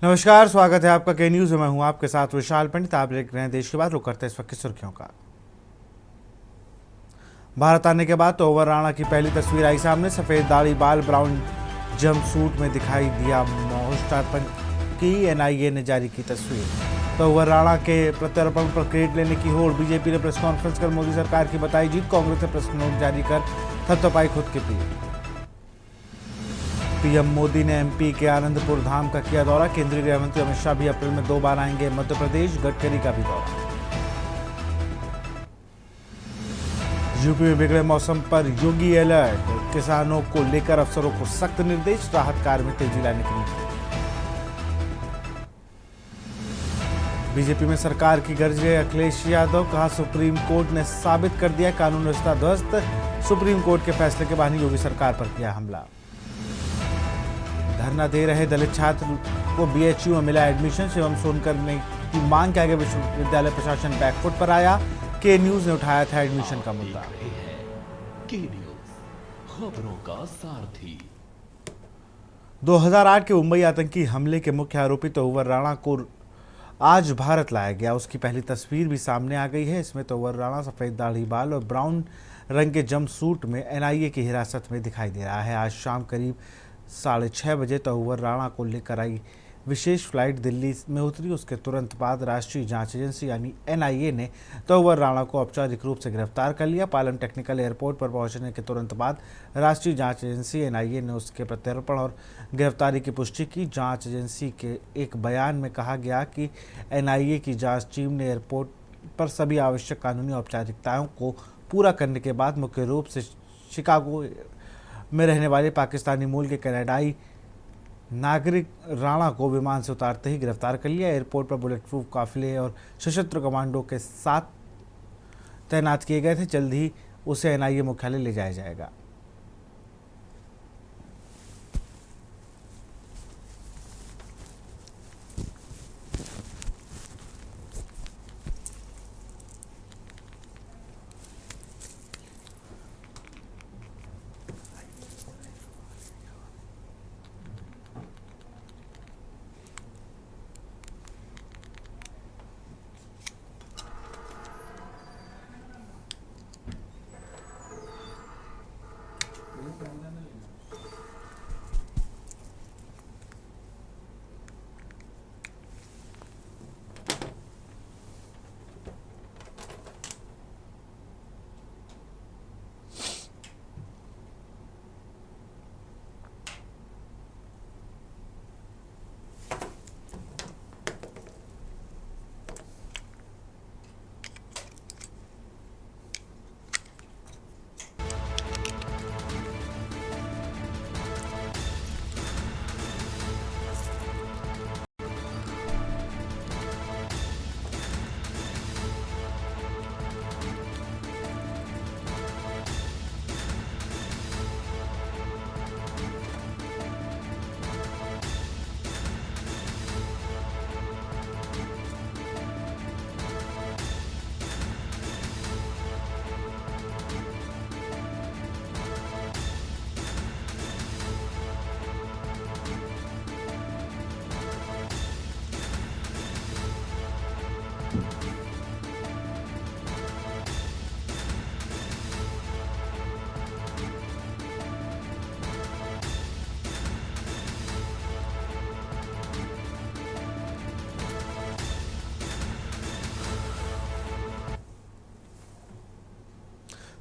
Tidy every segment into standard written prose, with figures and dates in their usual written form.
नमस्कार, स्वागत है आपका के न्यूज में। मैं हूं आपके साथ विशाल पंडित। आप देख रहे हैं देश के बाद रुक करते हैं इस वक्त की सुर्खियों का। भारत आने के बाद तोवर राणा की पहली तस्वीर आई सामने। सफेद दाढ़ी, बाल, ब्राउन जंप सूट में दिखाई दिया मोस्टारपन की। एनआईए ने जारी की तस्वीर। तोवर राणा के प्रत्यर्पण पर क्रेडिट लेने की होड़। बीजेपी ने प्रेस कॉन्फ्रेंस कर मोदी सरकार की बताई जीत। कांग्रेस ने प्रेस नोट जारी कर थपथपाई खुद के पीएम मोदी ने एमपी के आनंदपुर धाम का किया दौरा। केंद्रीय गृह मंत्री अमित शाह भी अप्रैल में 2 बार आएंगे मध्य प्रदेश। गडकरी का भी दौरा। यूपी में बिगड़े मौसम पर योगी अलर्ट। किसानों को लेकर अफसरों को सख्त निर्देश। राहत कार्य में तेजी लाने की नीति। बीजेपी में सरकार की गर्जे। अखिलेश यादव कहा सुप्रीम कोर्ट ने साबित कर दिया कानून व्यवस्था ध्वस्त। सुप्रीम कोर्ट के फैसले के बाद योगी सरकार पर किया हमला। धरना दे रहे दलित छात्र को बीएचयू में मिला एडमिशन। शिवम सोनकर ने की मांग के आगे विश्वविद्यालय प्रशासन बैकफुट पर आया। के न्यूज ने उठाया था एडमिशन का मुद्दा। के न्यूज, खबरों का सारथी। 2008 के मुंबई आतंकी हमले के मुख्य आरोपी तोवर राणा को आज भारत लाया गया। उसकी पहली तस्वीर भी सामने आ गई है। इसमें तोवर राणा सफेद दाढ़ी, बाल और ब्राउन रंग के जंप सूट में एनआईए की हिरासत में दिखाई दे रहा है। आज शाम करीब 6:30 बजे तोवर राणा को लेकर आई विशेष फ्लाइट दिल्ली में उतरी। उसके तुरंत बाद राष्ट्रीय जांच एजेंसी यानी एनआईए ने तोवर राणा को औपचारिक रूप से गिरफ्तार कर लिया। पालम टेक्निकल एयरपोर्ट पर पहुंचने के तुरंत बाद राष्ट्रीय जांच एजेंसी एनआईए ने उसके प्रत्यर्पण और गिरफ्तारी की पुष्टि की। जांच एजेंसी के एक बयान में कहा गया कि एनआईए की जांच टीम ने एयरपोर्ट पर सभी आवश्यक कानूनी औपचारिकताओं को पूरा करने के बाद मुख्य रूप से शिकागो में रहने वाले पाकिस्तानी मूल के कनाडाई नागरिक राणा को विमान से उतारते ही गिरफ्तार कर लिया। एयरपोर्ट पर बुलेट प्रूफ काफिले और सशस्त्र कमांडो के साथ तैनात किए गए थे। जल्द ही उसे एनआईए मुख्यालय ले जाया जाएगा।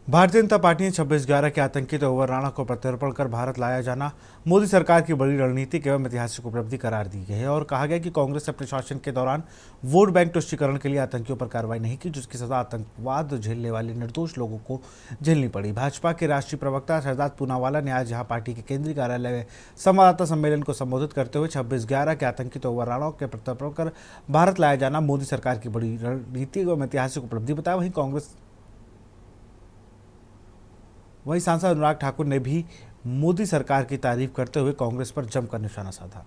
भारतीय जनता पार्टी ने 26/11 के आतंकी तोवर राणा को प्रत्यर्पण कर भारत लाया जाना मोदी सरकार की बड़ी रणनीतिक एवं ऐतिहासिक उपलब्धि करार दी गई है और कहा गया कि कांग्रेस अपने शासन के दौरान वोट बैंक तुष्टीकरण के लिए आतंकियों पर कार्रवाई नहीं की, जिसकी सजा आतंकवाद झेलने वाले निर्दोष लोगों को झेलनी पड़ी। भाजपा के राष्ट्रीय प्रवक्ता शहजाद पूनावाला ने आज यहाँ पार्टी के केंद्रीय कार्यालय में संवाददाता सम्मेलन को संबोधित करते हुए 26/11 के आतंकी तोवर राणा के प्रत्यर्पण कर भारत लाया जाना मोदी सरकार की बड़ी रणनीतिक एवं ऐतिहासिक उपलब्धि बताया। वहीं सांसद अनुराग ठाकुर ने भी मोदी सरकार की तारीफ करते हुए कांग्रेस पर जमकर निशाना साधा।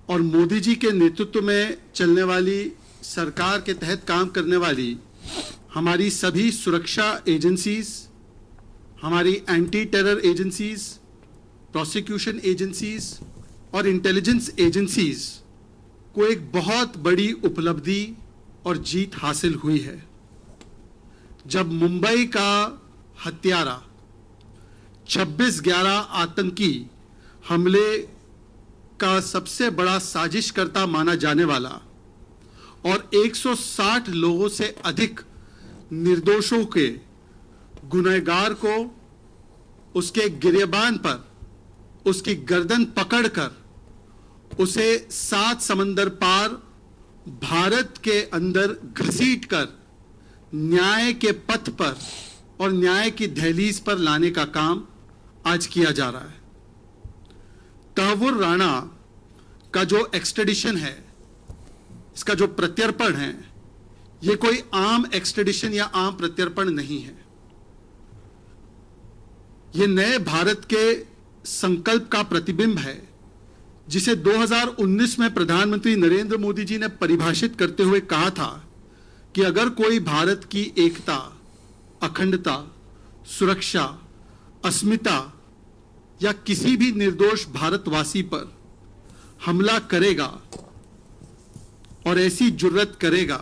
और मोदी जी के नेतृत्व में चलने वाली सरकार के तहत काम करने वाली हमारी सभी सुरक्षा एजेंसीज, हमारी anti terror agencies, prosecution agencies और इंटेलिजेंस एजेंसीज को एक बहुत बड़ी उपलब्धि और जीत हासिल हुई है जब मुंबई का हत्यारा 26/11 आतंकी हमले का सबसे बड़ा साजिशकर्ता माना जाने वाला और 160 लोगों से अधिक निर्दोषों के गुनहगार को उसके गिरेबान पर उसकी गर्दन पकड़कर उसे 7 समंदर पार भारत के अंदर घसीटकर न्याय के पथ पर और न्याय की दहलीज पर लाने का काम आज किया जा रहा है। तहव्वुर राणा का जो एक्सट्रेडिशन है, इसका जो प्रत्यर्पण है, ये कोई आम एक्सट्रेडिशन या आम प्रत्यर्पण नहीं है। ये नए भारत के संकल्प का प्रतिबिंब है जिसे 2019 में प्रधानमंत्री नरेंद्र मोदी जी ने परिभाषित करते हुए कहा था कि अगर कोई भारत की एकता, अखंडता, सुरक्षा, अस्मिता या किसी भी निर्दोष भारतवासी पर हमला करेगा और ऐसी जुर्रत करेगा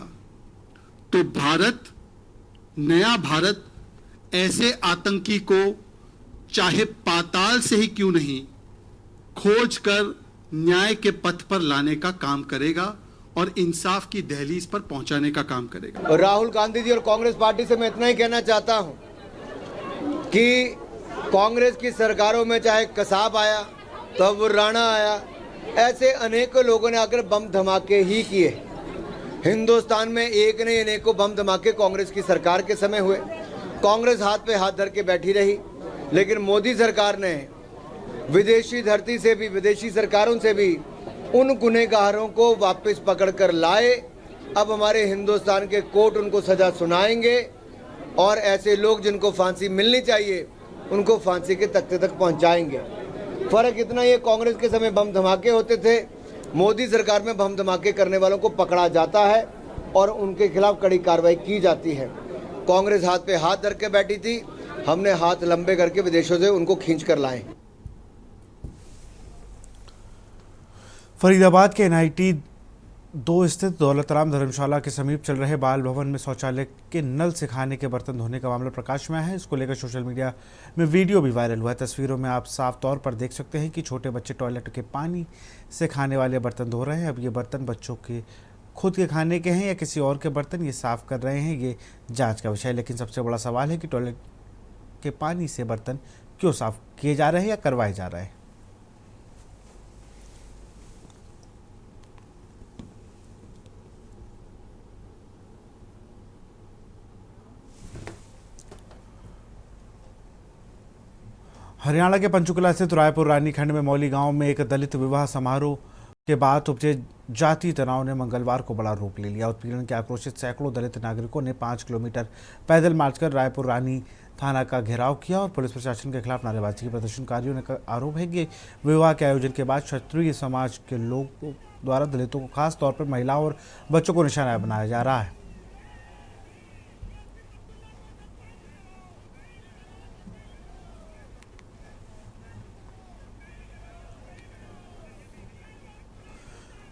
तो भारत, नया भारत, ऐसे आतंकी को चाहे पाताल से ही क्यों नहीं खोज कर न्याय के पथ पर लाने का काम करेगा और इंसाफ की दहलीज पर पहुंचाने का काम करेगा। राहुल गांधी जी और कांग्रेस पार्टी से मैं इतना ही कहना चाहता हूं कि कांग्रेस की सरकारों में चाहे कसाब आया, तहव्वुर राणा आया, ऐसे अनेकों लोगों ने आकर बम धमाके ही किए। हिंदुस्तान में एक नहीं अनेकों बम धमाके कांग्रेस की सरकार के समय हुए। कांग्रेस हाथ पे हाथ धर के बैठी रही, लेकिन मोदी सरकार ने विदेशी धरती से भी, विदेशी सरकारों से भी उन गुनहगारों को वापस पकड़कर लाए। अब हमारे हिंदुस्तान के कोर्ट उनको सजा सुनाएंगे और ऐसे लोग जिनको फांसी मिलनी चाहिए उनको फांसी के तख्ते तक पहुंचाएंगे। फर्क इतना ही, कांग्रेस के समय बम धमाके होते थे, मोदी सरकार में बम धमाके करने वालों को पकड़ा जाता है और उनके खिलाफ कड़ी कार्रवाई की जाती है। कांग्रेस हाथ पे हाथ धर के बैठी थी, हमने हाथ लंबे करके विदेशों से उनको खींच कर लाए। फरीदाबाद के NIT 2 स्थित दौलतराम धर्मशाला के समीप चल रहे बाल भवन में शौचालय के नल से खाने के बर्तन धोने का मामला प्रकाश में आया है। इसको लेकर सोशल मीडिया में वीडियो भी वायरल हुआ है। तस्वीरों में आप साफ तौर पर देख सकते हैं कि छोटे बच्चे टॉयलेट के पानी से खाने वाले बर्तन धो रहे हैं। अब ये बर्तन बच्चों के खुद के खाने के हैं या किसी और के बर्तन, ये साफ कर रहे हैं, ये जाँच का विषय है। लेकिन सबसे बड़ा सवाल है कि टॉयलेट के पानी से बर्तन क्यों साफ किए जा रहे हैं या करवाए जा रहे हैं। हरियाणा के पंचकुला स्थित रायपुर रानी खंड में मौली गांव में एक दलित विवाह समारोह के बाद उपजे जातीय तनाव ने मंगलवार को बड़ा रूप ले लिया। उत्पीड़न के आक्रोशित सैकड़ों दलित नागरिकों ने 5 किलोमीटर पैदल मार्च कर रायपुर रानी थाना का घेराव किया और पुलिस प्रशासन के खिलाफ नारेबाजी की। प्रदर्शनकारियों ने आरोप है कि विवाह के आयोजन के बाद क्षत्रिय समाज के लोगों द्वारा दलितों को खास तौर पर महिलाओं और बच्चों को निशाना बनाया जा रहा है।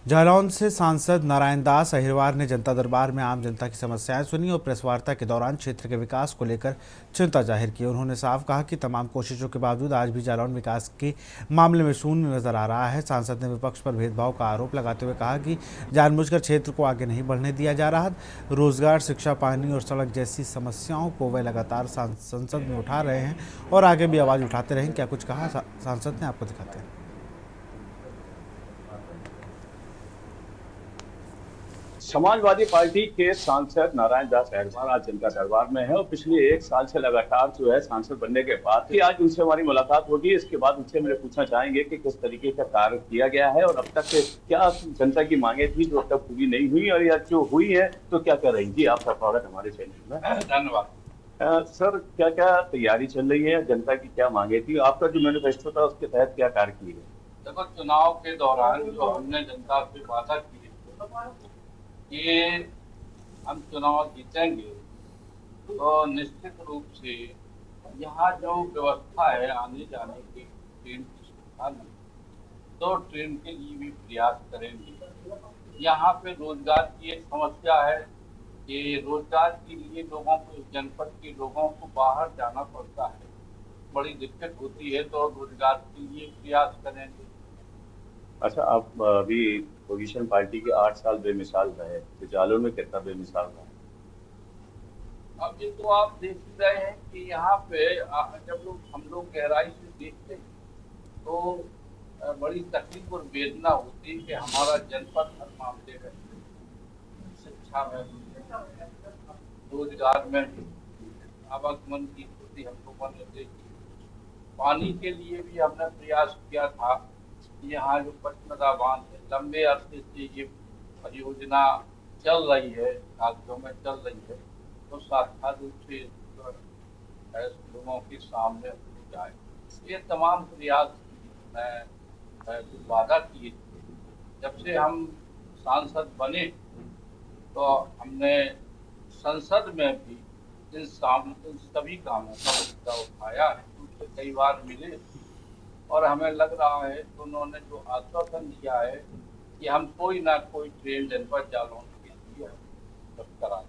जालौन से सांसद नारायण दास अहिरवार ने जनता दरबार में आम जनता की समस्याएं सुनी और प्रेस वार्ता के दौरान क्षेत्र के विकास को लेकर चिंता जाहिर की। उन्होंने साफ कहा कि तमाम कोशिशों के बावजूद आज भी जालौन विकास के मामले में शून्य नजर आ रहा है। सांसद ने विपक्ष पर भेदभाव का आरोप लगाते हुए कहा कि जानबूझकर क्षेत्र को आगे नहीं बढ़ने दिया जा रहा। रोजगार, शिक्षा, पानी और सड़क जैसी समस्याओं को वे लगातार संसद में उठा रहे हैं और आगे भी आवाज उठाते रहें। क्या कुछ कहा सांसद ने, आपको दिखाते हैं। समाजवादी पार्टी के सांसद नारायण दास अहिरवार आज जनता दरबार में है और पिछले 1 साल से लगातार जो है सांसद बनने के बाद कि आज उनसे हमारी मुलाकात होगी। इसके बाद उनसे मेरे पूछना चाहेंगे कि किस तरीके का कार्य किया गया है और अब तक क्या जनता की मांगे थी जो अब तक पूरी नहीं हुई और या जो हुई है तो क्या कर रही। जी, आपका स्वागत हमारे चैनल में। धन्यवाद। सर, क्या क्या तैयारी चल रही है, जनता की क्या मांगे थी, आपका जो मैनिफेस्टो था उसके तहत क्या कार्य किए गए? देखो, चुनाव के दौरान जो हमने जनता से वादा किए कि हम चुनाव जीतेंगे तो निश्चित रूप से यहाँ जो व्यवस्था है आने जाने की ट्रेन की सुविधा नहीं, तो ट्रेन के लिए भी प्रयास करेंगे। यहाँ पे रोजगार की एक समस्या है कि रोजगार के लिए लोगों को, इस जनपद के लोगों को बाहर जाना पड़ता है, बड़ी दिक्कत होती है, तो रोजगार के लिए प्रयास करेंगे। अच्छा, आप अभी पोजीशन पार्टी के 8 साल बेमिसाल रहे, तो जालौन में कितना बेमिसाल रहा? अभी तो आप देख ही रहे हैं कि यहाँ पे जब हम लोग गहराई से देखते हैं तो बड़ी तकलीफ और वेदना होती है कि हमारा जनपद हर मामले में, शिक्षा में, रोजगार में, आवागमन की स्थिति हम लोगों ने देखी। पानी के लिए भी हमने प्रयास किया था। यहाँ जो पचमढ़ा बांध है, लंबे अरसे से ये परियोजना चल रही है, कागजों में चल रही है, तो सार्थक रूप से लोगों के सामने हो जाए। ये तमाम प्रयास वादा किए थे। जब से हम सांसद बने तो हमने संसद में भी इन सभी कामों का मुद्दा उठाया है, उनसे कई बार मिले और हमें लग रहा है कि उन्होंने जो आश्वासन दिया है कि हम कोई ना कोई ट्रेन जनपद जालौन के लिए करा।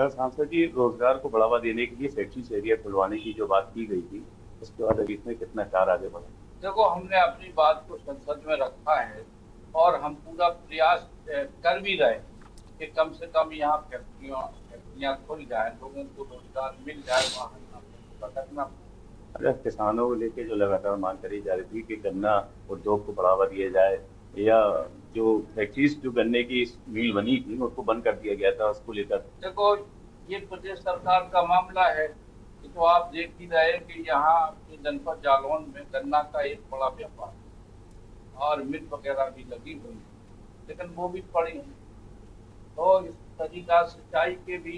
सांसद जी, रोजगार को बढ़ावा देने के लिए फैक्ट्री एरिया खुलवाने की जो बात की गई थी, उसके बाद अभी इसमें कितना कार आगे बढ़ा? देखो, हमने अपनी बात को संसद में रखा है और हम पूरा प्रयास कर भी रहे कि कम से कम यहाँ फैक्ट्रियाँ खुल जाए, लोगों को रोजगार मिल जाए, वहाँ भटकना। अगर किसानों को लेके जो लगातार मांग करी जा रही थी कि गन्ना उद्योग को बढ़ावा दिया जाए, या जो फैक्ट्रीज जो गन्ने की मिल बनी थी उसको बंद कर दिया गया था, उसको लेकर देखो, ये प्रदेश सरकार का मामला है। तो आप देख ही रहे कि यहाँ जनपद जालौन में गन्ना का एक बड़ा व्यापार और मिल वगैरह भी लगी हुई है, लेकिन वो भी पड़ी है। तो इस तरीका सिंचाई के भी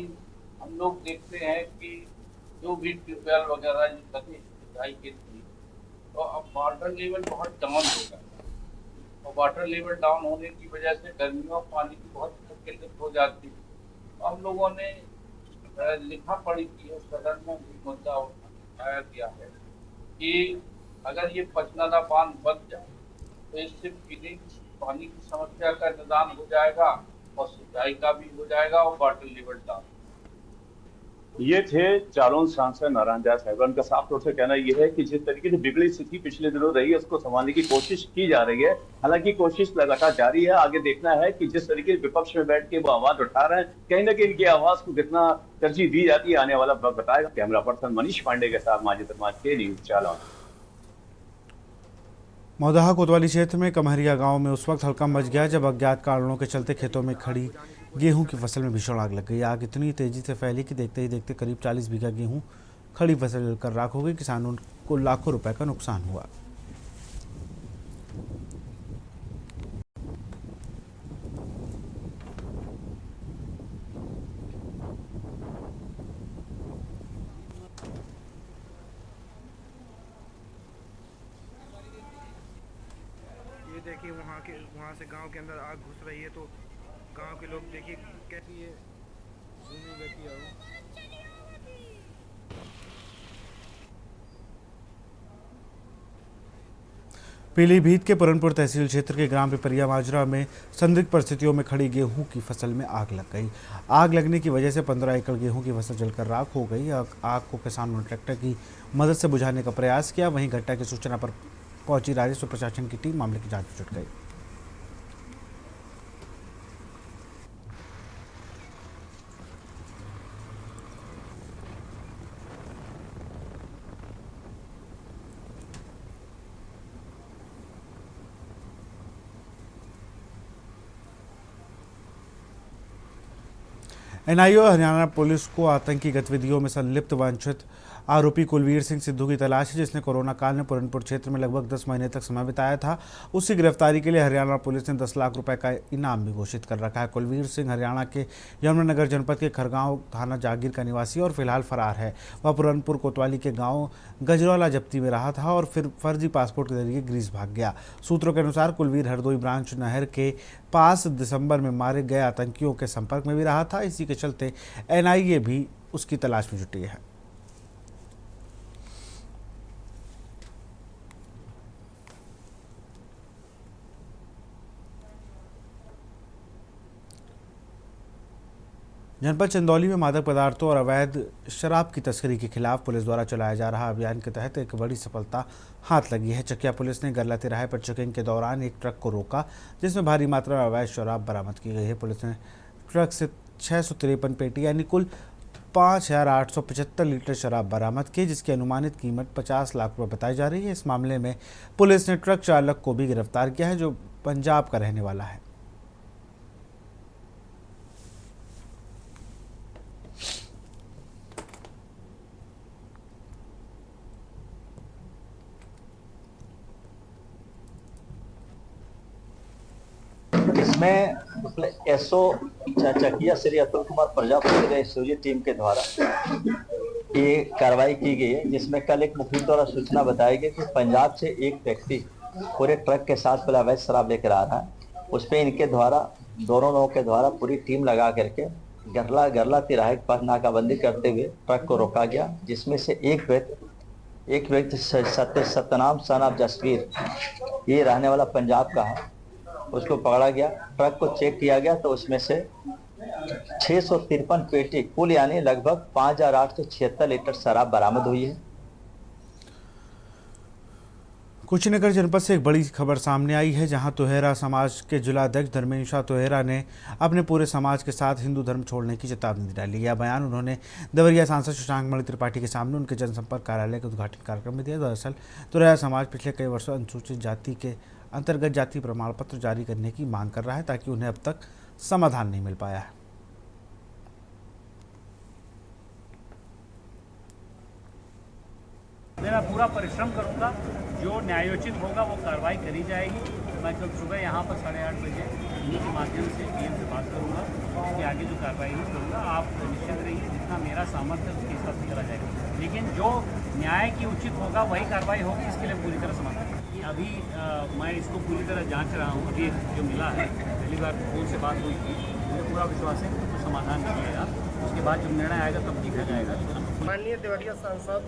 हम लोग देखते हैं कि जो भी ट्यूबवेल वगैरह जो लगे सिंचाई के लिए, तो अब वाटर लेवल बहुत डाउन हो गया और वाटर लेवल डाउन होने की वजह से गर्मियों में पानी की बहुत किल्लत हो जाती है। हम लोगों ने लिखा पढ़ी की है, सदन में भी मुद्दा उठाया गया है कि अगर ये पचनादा बांध बन जाए तो इससे पीने की पानी की समस्या का निदान हो जाएगा और सिंचाई का भी हो जाएगा और वाटर लेवल डाउन। ये थे जालौन सांसद नारायण दास हैदरान का साफ तौर से कहना यह है कि जिस तरीके से बिगड़ी स्थिति पिछले दिनों रही है उसको संभालने की कोशिश की जा रही है। हालांकि कोशिश लगातार जारी है। आगे देखना है कि जिस तरीके से विपक्ष में बैठ के वो आवाज उठा रहे हैं, कहीं ना कहीं इनकी आवाज को कितना तरजीह दी जाती है, आने वाला वक्त बताएगा। कैमरा पर्सन मनीष पांडे के साथ माजिद अहमद, के न्यूज जालौन। मौदाहा कोतवाली क्षेत्र में कमहरिया गांव में उस वक्त हल्का मच गया जब अज्ञात कारणों के चलते खेतों में खड़ी गेहूं की फसल में भीषण आग लग गई। आग इतनी तेजी से फैली कि देखते ही देखते करीब 40 बीघा गेहूं खड़ी फसल जलकर राख हो गई। किसानों को लाखों रुपए का नुकसान हुआ। ये देखिए वहाँ से गांव के अंदर आग घुस रही है, तो गांव के लोग देखिए कैसी ये भूमि बैठी है। पीलीभीत के पुरनपुर तहसील क्षेत्र के ग्राम पिपरिया माजरा में संदिग्ध परिस्थितियों में खड़ी गेहूं की फसल में आग लग गई। आग लगने की वजह से 15 एकड़ गेहूं की फसल जलकर राख हो गई। आग को किसानों ने ट्रैक्टर की मदद से बुझाने का प्रयास किया। वहीं घटना की सूचना पर पहुंची राजस्व प्रशासन की टीम मामले की जांच में जुट गई। एनआईए हरियाणा पुलिस को आतंकी गतिविधियों में संलिप्त वांछित आरोपी कुलवीर सिंह सिद्धू की तलाश है, जिसने कोरोना काल में पुरनपुर क्षेत्र में लगभग 10 महीने तक समय बिताया था। उसकी गिरफ्तारी के लिए हरियाणा पुलिस ने 10 लाख रुपए का इनाम भी घोषित कर रखा है। कुलवीर सिंह हरियाणा के यमुनानगर जनपद के खरगांव थाना जागीर का निवासी और फिलहाल फरार है। वह पुरनपुर कोतवाली के गाँव गजरौला जब्ती में रहा था और फिर फर्जी पासपोर्ट के जरिए ग्रीस भाग गया। सूत्रों के अनुसार कुलवीर हरदोई ब्रांच नहर के पास दिसंबर में मारे गए आतंकियों के संपर्क में भी रहा था। इसी के चलते एनआईए भी उसकी तलाश में जुटी है। जनपद चंदौली में मादक पदार्थों और अवैध शराब की तस्करी के खिलाफ पुलिस द्वारा चलाया जा रहा अभियान के तहत एक बड़ी सफलता हाथ लगी है। चकिया पुलिस ने गरला तिराहे पर चेकिंग के दौरान एक ट्रक को रोका, जिसमें भारी मात्रा में अवैध शराब बरामद की गई है। पुलिस ने ट्रक से 653 पेटी यानी कुल 5,875 लीटर शराब बरामद की, जिसकी अनुमानित कीमत 50 लाख रुपए बताई जा रही है। इस मामले में पुलिस ने ट्रक चालक को भी गिरफ्तार किया है, जो पंजाब का रहने वाला है। इसमें एसओ चकिया श्री अतुल कुमार प्रजापति के एसओजी टीम के द्वारा ये कार्रवाई की गई है, जिसमें कल एक मुखबिर द्वारा सूचना बताई गई कि पंजाब से एक व्यक्ति पूरे ट्रक के साथ पहले अवैध शराब लेकर आ रहा है। उस पर इनके द्वारा दोनों लोगों के द्वारा पूरी टीम लगा करके गरला तिराहे पर नाकाबंदी करते हुए ट्रक को रोका गया, जिसमें से एक व्यक्ति सत्यनाम सन ऑफ जसवीर, ये रहने वाला पंजाब का है, उसको पकड़ा गया। ट्रक को चेक किया गया तो उसमें से 653 पेटी कुल यानी लगभग 5,876 लीटर शराब बरामद हुई है। कुशीनगर जनपद से एक बड़ी खबर सामने आई है, जहां तोहेरा समाज के जिलाध्यक्ष धर्मेंद्र तोहेरा ने अपने पूरे समाज के साथ हिंदू धर्म छोड़ने की चेतावनी डाली। यह बयान उन्होंने देवरिया सांसद शशांक मणि त्रिपाठी के सामने उनके जनसंपर्क कार्यालय के उद्घाटन कार्यक्रम में दिया। दरअसल तोहेरा समाज पिछले कई वर्षों अनुसूचित जाति के अंतर्गत जाति प्रमाण पत्र जारी करने की मांग कर रहा है, ताकि उन्हें अब तक समाधान नहीं मिल पाया है। मैं पूरा परिश्रम करूंगा, जो न्यायोचित होगा वो कार्रवाई करी जाएगी। मैं कल सुबह यहाँ पर 8:30 बजे इन्हीं के माध्यम से डीएम से बात करूंगा, इसके आगे जो कार्रवाई करूंगा। आप निश्चित रहिए, जितना मेरा सामर्थ्य है उसके हिसाब से करा जाएगा, लेकिन जो न्याय की उचित होगा वही कार्रवाई होगी। इसके लिए पूरी तरह समर्थन। अभी मैं इसको पूरी तरह जांच रहा हूँ। अभी जो मिला है, पहली बार फोन से बात हुई थी, मुझे पूरा विश्वास है कि तो समाधान किएगा। उसके बाद जब निर्णय आएगा तब देखा जाएगा। माननीय देवरिया सांसद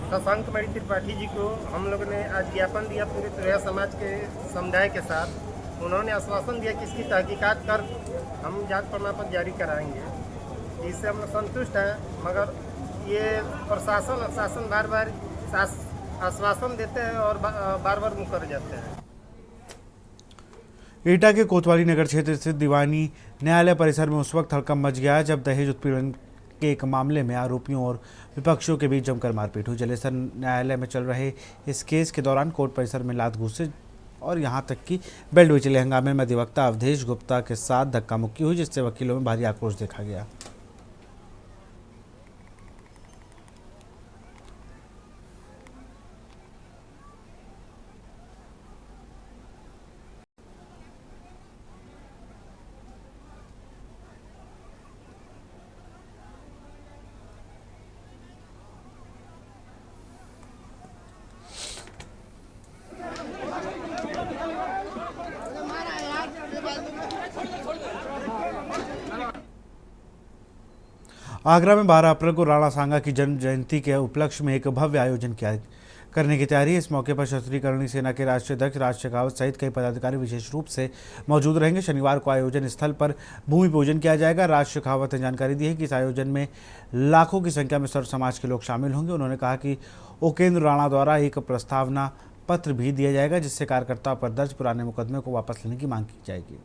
शशांक मणि त्रिपाठी जी को हम लोगों ने आज ज्ञापन दिया पूरे तोहेरा समाज के समुदाय के साथ। उन्होंने आश्वासन दिया कि इसकी तहकीकात कर हम जांच प्रमाण पत्र जारी कराएंगे। इससे हम लोग संतुष्ट हैं, मगर ये प्रशासन और शासन बार बार आश्वासन देते हैं और बार बार मुकर जाते हैं। एटा के कोतवाली नगर क्षेत्र स्थित दीवानी न्यायालय परिसर में उस वक्त हड़कंप मच गया जब दहेज उत्पीड़न के एक मामले में आरोपियों और विपक्षियों के बीच जमकर मारपीट हुई। जलेसर न्यायालय में चल रहे इस केस के दौरान कोर्ट परिसर में लात घूंसे और यहां तक कि बेल्ट भी चले। हंगामे में अधिवक्ता अवधेश गुप्ता के साथ धक्का मुक्की हुई, जिससे वकीलों में भारी आक्रोश देखा गया। आगरा में 12 अप्रैल को राणा सांगा की जन्म जयंती के उपलक्ष्य में एक भव्य आयोजन करने की तैयारी है। इस मौके पर सशस्त्रीकरण सेना के राष्ट्रीय अध्यक्ष राज शेखावत सहित कई पदाधिकारी विशेष रूप से मौजूद रहेंगे। शनिवार को आयोजन स्थल पर भूमि पूजन किया जाएगा। राज शेखावत ने जानकारी दी है कि इस आयोजन में लाखों की संख्या में सर्व समाज के लोग शामिल होंगे। उन्होंने कहा कि उपेंद्र राणा द्वारा एक प्रस्तावना पत्र भी दिया जाएगा, जिससे कार्यकर्ताओं पर दर्ज पुराने मुकदमे को वापस लेने की मांग की जाएगी।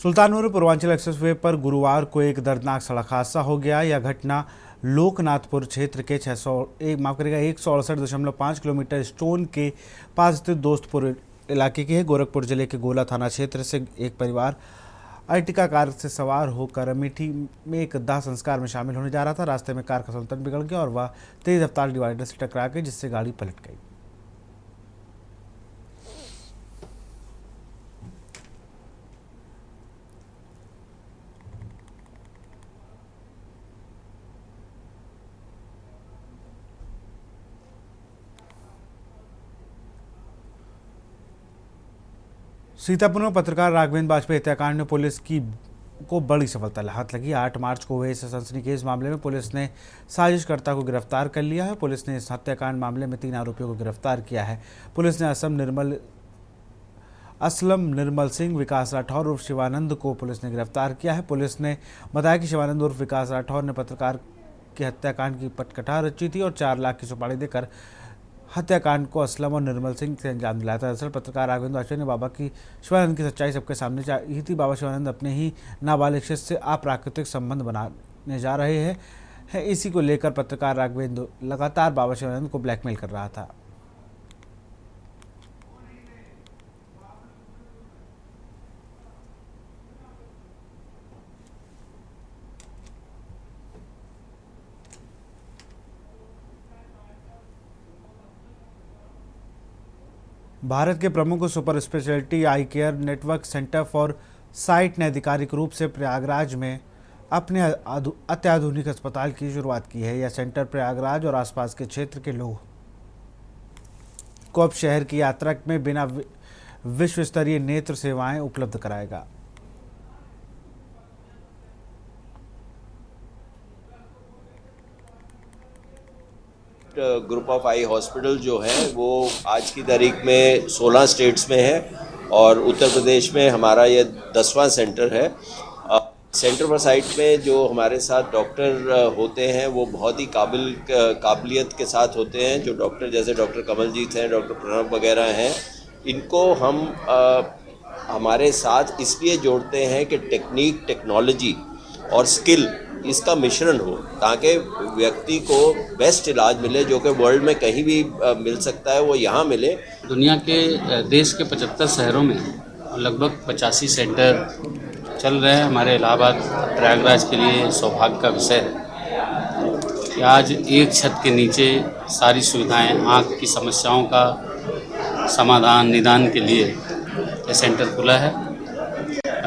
सुल्तानपुर पूर्वांचल एक्सप्रेसवे पर गुरुवार को एक दर्दनाक सड़क हादसा हो गया। यह घटना लोकनाथपुर क्षेत्र के 168.5 किलोमीटर स्टोन के पास स्थित दोस्तपुर इलाके की है। गोरखपुर जिले के गोला थाना क्षेत्र से एक परिवार अर्टिका कार से सवार होकर अमेठी में एक दाह संस्कार में शामिल होने जा रहा था। रास्ते में कार का संतुलन बिगड़ गया और वह तेज रफ्तार डिवाइडर से टकरा गई, जिससे गाड़ी पलट गई। सीतापुर में पत्रकार राघवेंद्र वाजपेयी हत्याकांड में पुलिस को बड़ी सफलता हाथ लगी। 8 मार्च को हुए इस सनसनीखेज मामले में पुलिस ने साजिशकर्ता को गिरफ्तार कर लिया है। पुलिस ने इस हत्याकांड मामले में 3 आरोपियों को गिरफ्तार किया है। पुलिस ने असलम निर्मल सिंह, विकास राठौर उर्फ शिवानंद को पुलिस ने गिरफ्तार किया है। पुलिस ने बताया कि शिवानंद उर्फ विकास राठौर ने पत्रकार के हत्याकांड की पटकथा रची थी और 4 लाख की सुपारी देकर हत्याकांड को असलम और निर्मल सिंह से अंजाम दिलाया था। दरअसल पत्रकार राघवेंद्र वाजपेयी ने बाबा की शिवानंद की सच्चाई सबके सामने चाहिए थी। बाबा शिवानंद अपने ही नाबालिग शिष्य से अप्राकृतिक संबंध बनाने जा रहे हैं। इसी को लेकर पत्रकार राघवेंद्र लगातार बाबा शिवानंद को ब्लैकमेल कर रहा था। भारत के प्रमुख super speciality I care network centre for site ने आधिकारिक रूप से प्रयागराज में अपने अत्याधुनिक अस्पताल की शुरुआत की है। यह सेंटर प्रयागराज और आसपास के क्षेत्र के लोगों को अब शहर की यात्रा में बिना विश्व स्तरीय नेत्र सेवाएं उपलब्ध कराएगा। ग्रुप ऑफ आई हॉस्पिटल जो है वो आज की तारीख में 16 स्टेट्स में है और उत्तर प्रदेश में हमारा ये 10वां सेंटर है। सेंटर पर साइट में जो हमारे साथ डॉक्टर होते हैं वो बहुत ही काबिलियत के साथ होते हैं। जो डॉक्टर जैसे डॉक्टर कमलजीत हैं, डॉक्टर प्रणब वगैरह हैं, इनको हम हमारे साथ इसलिए जोड़ते हैं कि टेक्निक, टेक्नोलॉजी और स्किल इसका मिश्रण हो ताकि व्यक्ति को बेस्ट इलाज मिले जो कि वर्ल्ड में कहीं भी मिल सकता है वो यहाँ मिले। दुनिया के देश के 75 शहरों में लगभग 85 सेंटर चल रहे हैं। हमारे इलाहाबाद प्रयागराज के लिए सौभाग्य का विषय है कि आज एक छत के नीचे सारी सुविधाएं, आँख की समस्याओं का समाधान, निदान के लिए ये सेंटर खुला है।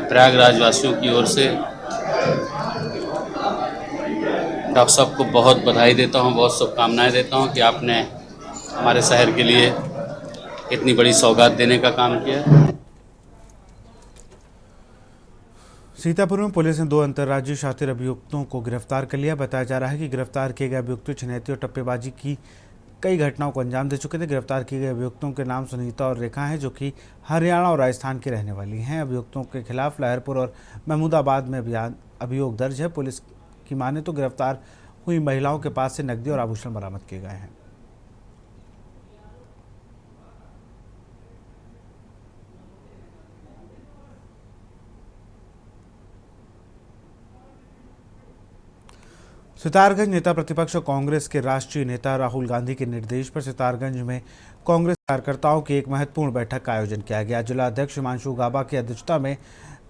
प्रयागराज वासियों की ओर से डॉक्टर साहब को बहुत बधाई देता हूं, बहुत शुभकामनाएं देता हूं कि आपने हमारे शहर के लिए इतनी बड़ी सौगात देने का काम किया। सीतापुर में पुलिस ने 2 अंतर्राज्यीय शातिर अभियुक्तों को गिरफ्तार कर लिया। बताया जा रहा है कि गिरफ्तार किए गए अभियुक्त छिनैती और टप्पेबाजी की कई घटनाओं को अंजाम दे चुके थे। गिरफ्तार किए गए अभियुक्तों के नाम सुनीता और रेखा हैं, जो कि हरियाणा और राजस्थान की रहने वाली हैं। अभियुक्तों के खिलाफ लहरपुर और महमूदाबाद में अभियोग दर्ज है। पुलिस की माने तो गिरफ्तार हुई महिलाओं के पास से नकदी और आभूषण बरामद किए गए हैं। सितारगंज नेता प्रतिपक्ष और कांग्रेस के राष्ट्रीय नेता राहुल गांधी के निर्देश पर सितारगंज में कांग्रेस कार्यकर्ताओं की एक महत्वपूर्ण बैठक का आयोजन किया गया। जिला अध्यक्ष हिमांशु गाबा की अध्यक्षता में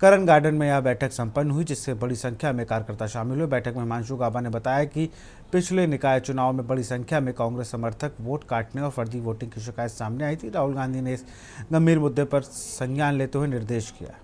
करण गार्डन में यह बैठक संपन्न हुई, जिससे बड़ी संख्या में कार्यकर्ता शामिल हुए। बैठक में हिमांशु गाबा ने बताया कि पिछले निकाय चुनाव में बड़ी संख्या में कांग्रेस समर्थक वोट काटने और फर्जी वोटिंग की शिकायत सामने आई थी। राहुल गांधी ने इस गंभीर मुद्दे पर संज्ञान लेते हुए निर्देश किया।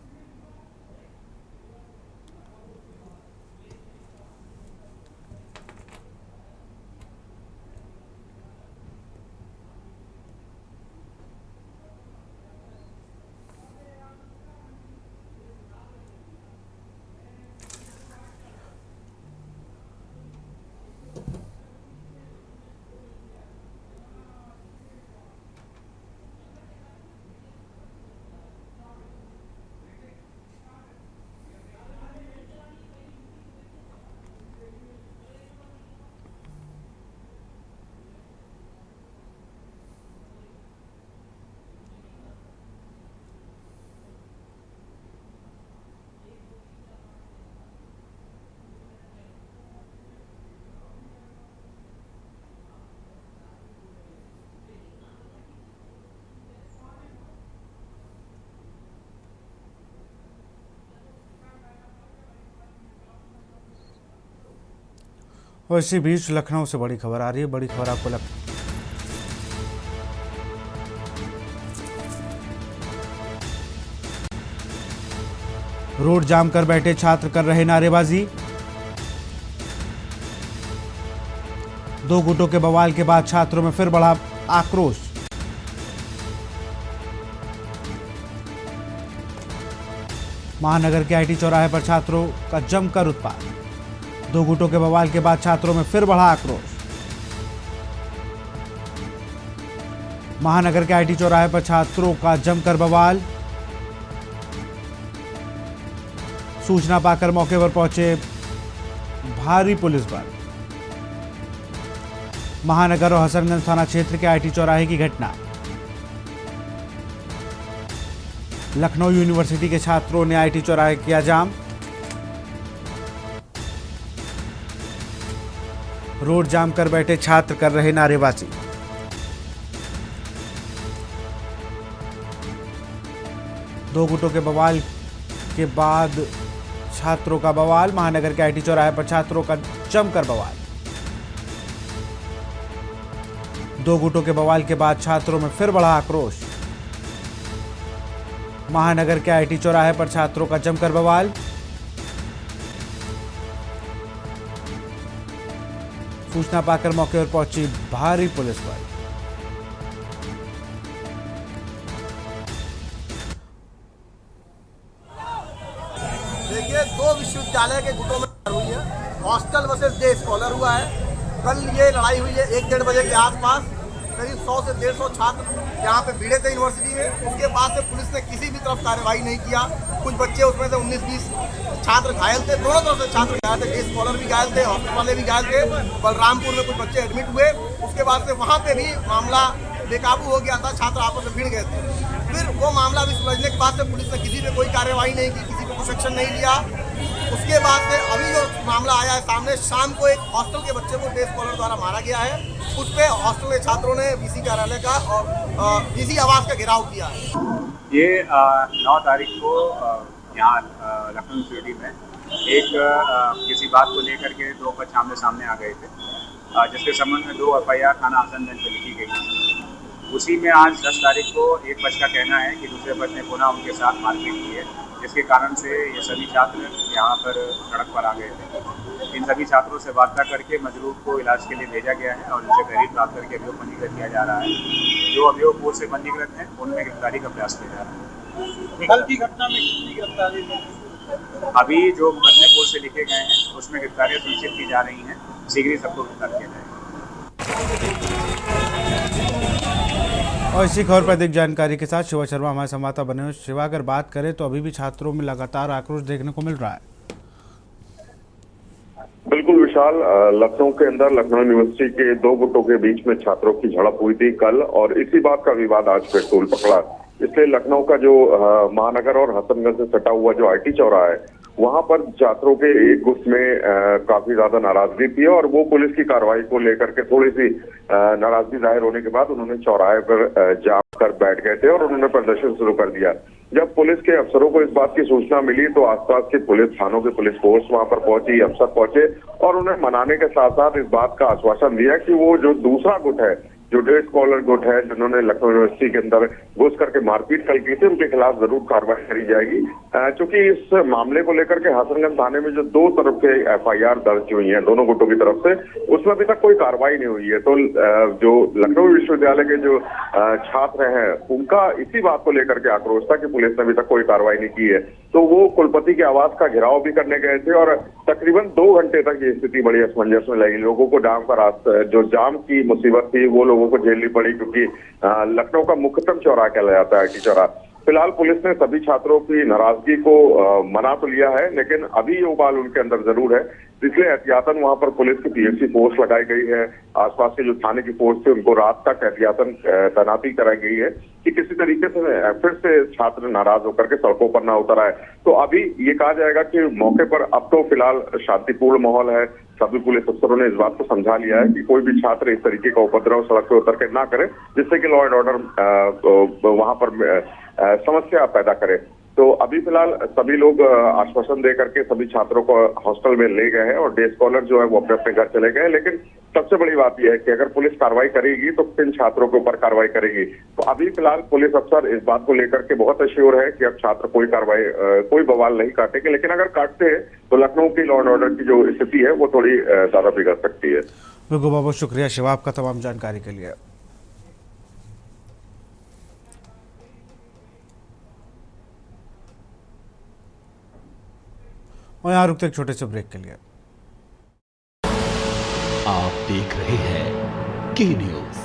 और इसी बीच लखनऊ से बड़ी खबर आ रही है। बड़ी खबर आपको रोड जाम कर बैठे छात्र कर रहे नारेबाजी। 2 गुटों के बवाल के बाद छात्रों में फिर बढ़ा आक्रोश। महानगर के आईटी चौराहे पर छात्रों का जमकर उत्पात। दो गुटों के बवाल के बाद छात्रों में फिर बढ़ा आक्रोश। महानगर के आईटी चौराहे पर छात्रों का जमकर बवाल। सूचना पाकर मौके पर पहुंचे भारी पुलिस बल। महानगर और हसनगंज थाना क्षेत्र के आईटी चौराहे की घटना। लखनऊ यूनिवर्सिटी के छात्रों ने आईटी चौराहे किया जाम। रोड जाम कर बैठे छात्र कर रहे नारेबाजी। दो गुटों के बवाल के बाद छात्रों का बवाल। महानगर के आईटी चौराहे पर छात्रों का जमकर बवाल। दो गुटों के बवाल के बाद छात्रों में फिर बढ़ा आक्रोश। महानगर के आईटी चौराहे पर छात्रों का जमकर बवाल। सूचना पाकर मौके पर पहुंची भारी पुलिस बल। देखिए, दो विश्वविद्यालय के गुटों में हुई है। हॉस्टल वर्सेस डे स्कॉलर हुआ है। कल ये लड़ाई हुई है 1-1:30 बजे के आसपास। करीब 100 से 150 छात्र यहाँ पे भिड़े थे यूनिवर्सिटी में। उसके बाद से पुलिस ने किसी भी तरफ कार्रवाई नहीं किया। कुछ बच्चे उसमें से 19-20 छात्र घायल थे। दोनों तरफ से छात्र घायल थे। डे स्कॉलर भी घायल थे, हॉस्टल वाले भी घायल थे। बलरामपुर में कुछ बच्चे एडमिट हुए। उसके बाद से वहाँ पे भी मामला बेकाबू हो गया था। छात्र आपस में भिड़ गए थे। फिर वो मामला भी सुलझने के बाद से पुलिस ने किसी पे कोई कार्रवाई नहीं की, किसी पे कुछ एक्शन नहीं लिया। उसके बाद से अभी जो मामला आया है सामने, शाम को एक हॉस्टल के बच्चे को डे स्कॉलर द्वारा मारा गया है। उस पर हॉस्टल के छात्रों ने वीसी कार्यालय का और वीसी आवास का घेराव किया है। ये 9 तारीख को यहाँ लखनऊ यूनिवर्सिटी में एक किसी बात को लेकर के दो बच्चे आमने सामने आ गए थे, जिसके संबंध में 2 FIR थाना हसनगंज में लिखी गई थी। उसी में आज 10 तारीख को एक बच्चे का कहना है कि दूसरे बच्चे ने पुनः उनके साथ मारपीट की है, जिसके कारण से ये सभी छात्र यहाँ पर सड़क पर आ गए थे। इन सभी छात्रों से वार्ता करके मजरूर को इलाज के लिए भेजा गया है और उनसे तहरीर प्राप्त करके अभियोग पंजीकृत किया जा रहा है। जो अभियोग पूर्व से पंजीकृत हैं उनमें गिरफ्तारी का प्रयास किया जा रहा है। कल की घटना में कितनी गिरफ्तारी? अभी जो मुकदमे पूर्व से लिखे गए हैं उसमें गिरफ्तारियाँ सुनिश्चित की जा रही हैं। शीघ्र ही सबको गिरफ्तार किया जाएगा। और इसी खबर पर अधिक जानकारी के साथ शिवा शर्मा हमारे संवाददाता बने हुए। शिवा, अगर बात करें तो अभी भी छात्रों में लगातार आक्रोश देखने को मिल रहा है। बिल्कुल विशाल, लखनऊ के अंदर लखनऊ यूनिवर्सिटी के दो गुटों के बीच में छात्रों की झड़प हुई थी कल, और इसी बात का विवाद आज फिर तूल पकड़ा। इसलिए लखनऊ का जो महानगर और हसनगंज से सटा हुआ जो आईटी चौराहा है, वहां पर छात्रों के एक गुट में काफी ज्यादा नाराजगी थी और वो पुलिस की कार्रवाई को लेकर के थोड़ी सी नाराजगी जाहिर होने के बाद उन्होंने चौराहे पर जाम कर बैठ गए थे और उन्होंने प्रदर्शन शुरू कर दिया। जब पुलिस के अफसरों को इस बात की सूचना मिली तो आसपास के पुलिस थानों की पुलिस फोर्स वहां पर पहुंची, अफसर पहुंचे और उन्हें मनाने के साथ साथ इस बात का आश्वासन दिया कि वो जो दूसरा गुट है, जो डे स्कॉलर गुट है, जिन्होंने लखनऊ यूनिवर्सिटी के अंदर घुस करके मारपीट कल की थी, उनके खिलाफ जरूर कार्रवाई करी जाएगी। क्योंकि इस मामले को लेकर के हसनगंज थाने में जो दो तरफ के FIR दर्ज हुई हैं दोनों गुटों की तरफ से, उसमें अभी तक कोई कार्रवाई नहीं हुई है। तो जो लखनऊ विश्वविद्यालय के जो छात्र हैं उनका इसी बात को लेकर के आक्रोश था कि पुलिस ने अभी तक कोई कार्रवाई नहीं की है। तो वो कुलपति के आवास का घेराव भी करने गए थे और तकरीबन 2 घंटे तक ये स्थिति बड़ी असमंजस में लगी। लोगों को जो जाम की मुसीबत थी वो लोगों को झेलनी पड़ी, क्योंकि लखनऊ का मुख्यतम चौराहा कहलाया जाता है आईटी चौराहा। फिलहाल पुलिस ने सभी छात्रों की नाराजगी को मना तो लिया है, लेकिन अभी ये उबाल उनके अंदर जरूर है। इसलिए एहतियातन वहां पर पुलिस की PFC फोर्स लगाई गई है। आसपास के जो थाने की फोर्स थी उनको रात तक एहतियातन तैनाती कराई गई है कि किसी तरीके से फिर से छात्र नाराज होकर के सड़कों पर ना उतर आए। तो अभी ये कहा जाएगा कि मौके पर अब तो फिलहाल शांतिपूर्ण माहौल है। सभी पुलिस अफसरों ने इस बात को समझा लिया है कि कोई भी छात्र इस तरीके का उपद्रव सड़क पर उतर के ना करे, जिससे कि लॉ एंड ऑर्डर वहां पर समस्या पैदा करे। तो अभी फिलहाल सभी लोग आश्वासन दे करके सभी छात्रों को हॉस्टल में ले गए हैं और डे स्कॉलर जो है वो अपने अपने घर चले गए हैं। लेकिन सबसे बड़ी बात यह है कि अगर पुलिस कार्रवाई करेगी तो किन छात्रों के ऊपर कार्रवाई करेगी। तो अभी फिलहाल पुलिस अफसर इस बात को लेकर के बहुत अश्योर है कि अब छात्र कोई बवाल नहीं काटेंगे, लेकिन अगर काटते हैं तो लखनऊ की लॉ एंड ऑर्डर की जो स्थिति है वो थोड़ी ज्यादा बिगड़ सकती है। बिल्कुल, बहुत शुक्रिया शिवा आपका तमाम जानकारी के लिए। और यहाँ रुकते एक छोटे से ब्रेक के लिए। आप देख रहे हैं के न्यूज,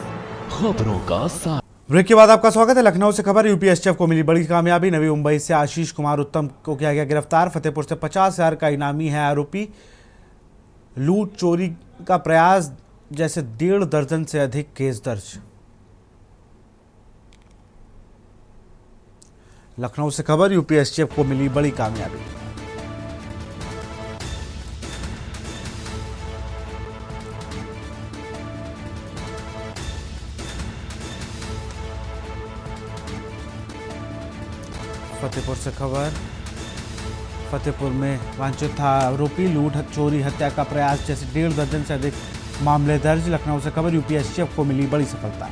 खबरों का साथ। ब्रेक के बाद आपका स्वागत है। लखनऊ से खबर, यूपी एसटीएफ को मिली बड़ी कामयाबी। नवी मुंबई से आशीष कुमार उत्तम को किया गया गिरफ्तार। फतेहपुर से 50,000 का इनामी है आरोपी। लूट चोरी का प्रयास जैसे 1.5 दर्जन से अधिक केस दर्ज। लखनऊ से खबर, यूपी एसटीएफ को मिली बड़ी कामयाबी। फतेहपुर से खबर, फतेहपुर में वांछित था आरोपी। लूट चोरी हत्या का प्रयास जैसे 1.5 दर्जन से अधिक मामले दर्ज। लखनऊ से खबर, यूपी एसटीएफ को मिली बड़ी सफलता।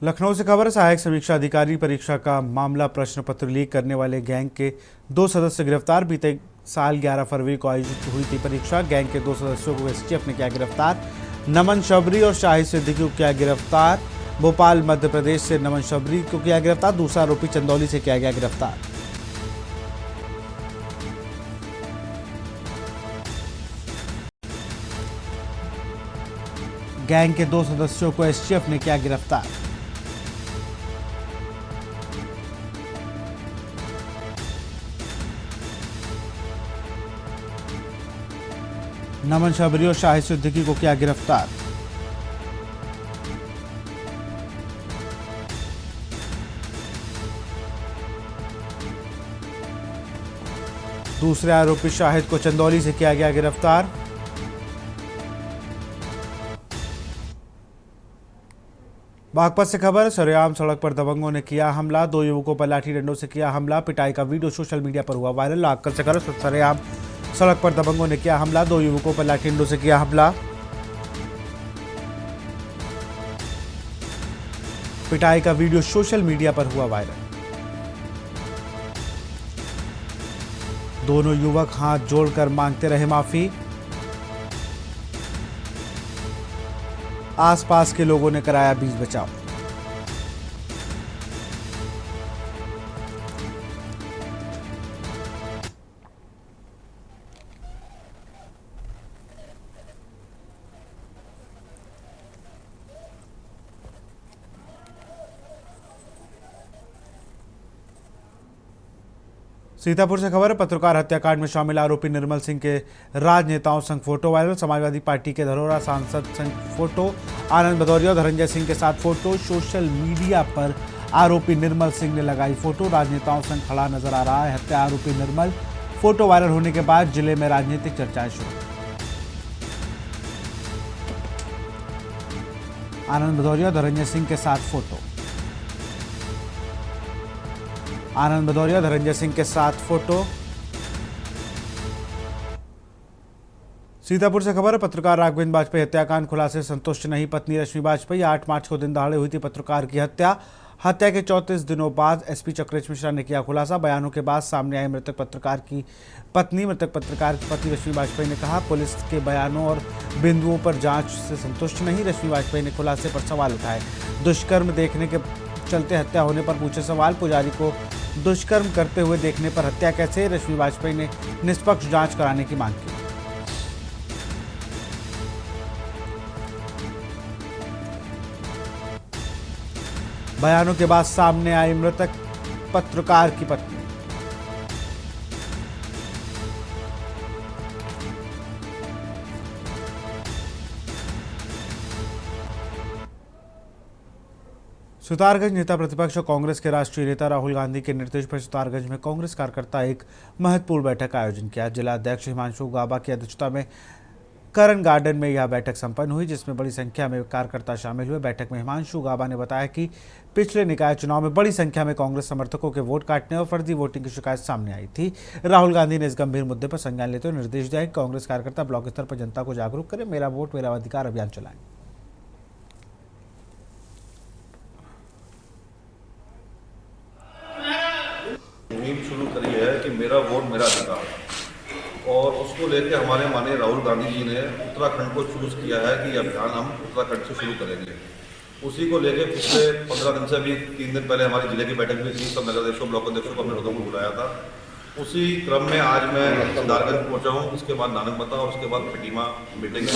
लखनऊ से खबर, सहायक समीक्षा अधिकारी परीक्षा का मामला, प्रश्न पत्र लीक करने वाले गैंग के 2 सदस्य गिरफ्तार। बीते साल 11 फरवरी को आयोजित हुई थी परीक्षा। गैंग के 2 सदस्यों को एसटीएफ ने किया गिरफ्तार। नमन शबरी और शाहिद सिद्दीकी को किया गिरफ्तार। भोपाल मध्य प्रदेश से नमन शबरी को किया गिरफ्तार। दूसरा आरोपी चंदौली से किया गया गिरफ्तार। गैंग के 2 सदस्यों को एसटीएफ ने किया गिरफ्तार। नमन शबरी और शाहिद सिद्दीकी को किया गिरफ्तार। दूसरे आरोपी शाहिद को चंदौली से किया गया गिरफ्तार। बागपत से खबर, सरेआम सड़क पर दबंगों ने किया हमला। 2 युवकों पर लाठी डंडों से किया हमला। पिटाई का वीडियो सोशल मीडिया पर हुआ वायरल। आकर से खबर, सरेआम सड़क पर दबंगों ने किया हमला। 2 युवकों पर लाठी डंडों से किया हमला। पिटाई का वीडियो सोशल मीडिया पर हुआ वायरल। दोनों युवक हाथ जोड़कर मांगते रहे माफी। आसपास के लोगों ने कराया बीच बचाव। सीतापुर से खबर है, पत्रकार हत्याकांड में शामिल आरोपी निर्मल सिंह के राजनेताओं संग फोटो वायरल। समाजवादी पार्टी के धरोहरा सांसद संग फोटो। आनंद भदौरिया और धनंजय सिंह के साथ फोटो। सोशल मीडिया पर आरोपी निर्मल सिंह ने लगाई फोटो। राजनेताओं संग खड़ा नजर आ रहा है हत्या आरोपी निर्मल। फोटो वायरल होने के बाद जिले में राजनीतिक चर्चाएं शुरू। आनंद भदौरिया और धनंजय सिंह के साथ फोटो। आनंद भदौरिया धनंजय सिंह के साथ फोटो। सीतापुर से खबर है, पत्रकार राघवेंद्र वाजपेयी हत्याकांड खुलासे संतुष्ट नहीं पत्नी रश्मि वाजपेयी। 8 मार्च को दिन दहाड़े हुई थी पत्रकार की हत्या। हत्या के 34 दिनों बाद एसपी चक्रेश मिश्रा ने किया खुलासा। बयानों के बाद सामने आई मृतक पत्रकार की पत्नी। मृतक पत्रकार की पत्नी रश्मि वाजपेयी ने कहा, पुलिस के बयानों और बिंदुओं पर जांच से संतुष्ट नहीं। रश्मि वाजपेयी ने खुलासे पर सवाल उठाए। दुष्कर्म देखने के चलते हत्या होने पर पूछे सवाल। पुजारी को दुष्कर्म करते हुए देखने पर हत्या कैसे? रश्मि वाजपेयी ने निष्पक्ष जांच कराने की मांग की। बयानों के बाद सामने आई मृतक पत्रकार की पत्नी। सुतारगंज नेता प्रतिपक्ष और कांग्रेस के राष्ट्रीय नेता राहुल गांधी के निर्देश पर सुतारगंज में कांग्रेस कार्यकर्ता एक महत्वपूर्ण बैठक का आयोजन किया। जिला अध्यक्ष हिमांशु गाबा की अध्यक्षता में करण गार्डन में यह बैठक संपन्न हुई, जिसमें बड़ी संख्या में कार्यकर्ता शामिल हुए। बैठक में हिमांशु गाबा ने बताया कि पिछले निकाय चुनाव में बड़ी संख्या में कांग्रेस समर्थकों के वोट काटने और फर्जी वोटिंग की शिकायत सामने आई थी। राहुल गांधी ने इस गंभीर मुद्दे पर संज्ञान लेते हुए निर्देश दिया कि कांग्रेस कार्यकर्ता ब्लॉक स्तर पर जनता को जागरूक करें, मेरा वोट मेरा अधिकार अभियान चलाएं। हमारे माननीय राहुल गांधी जी ने उत्तराखंड को चूज किया है कि अभियान हम उत्तराखंड से शुरू करेंगे। उसी को लेकर पिछले 15 दिन से अभी 3 दिन पहले हमारी जिले की बैठक भी थी, सब नगराध्यक्षों ब्लॉक अध्यक्षों को हमने उधमपुर बुलाया था। उसी क्रम में आज मैं सिद्धार्थगंज पहुंचा हूं, उसके बाद नानकमता और उसके बाद खटीमा मीटिंग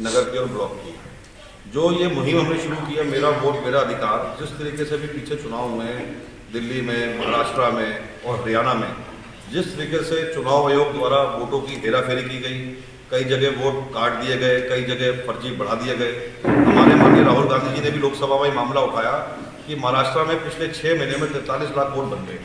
नगर की और ब्लॉक की। जो ये मुहिम हमने शुरू की है, मेरा वोट मेरा अधिकार, जिस तरीके से भी पीछे चुनाव हुए हैं दिल्ली में, महाराष्ट्र में और हरियाणा में, जिस तरीके से चुनाव आयोग द्वारा वोटों की हेराफेरी की गई, कई जगह वोट काट दिए गए, कई जगह फर्जी बढ़ा दिए गए। हमारे माननीय राहुल गांधी जी ने भी लोकसभा में मामला उठाया कि महाराष्ट्र में पिछले 6 महीने में 43 लाख वोट बन गए।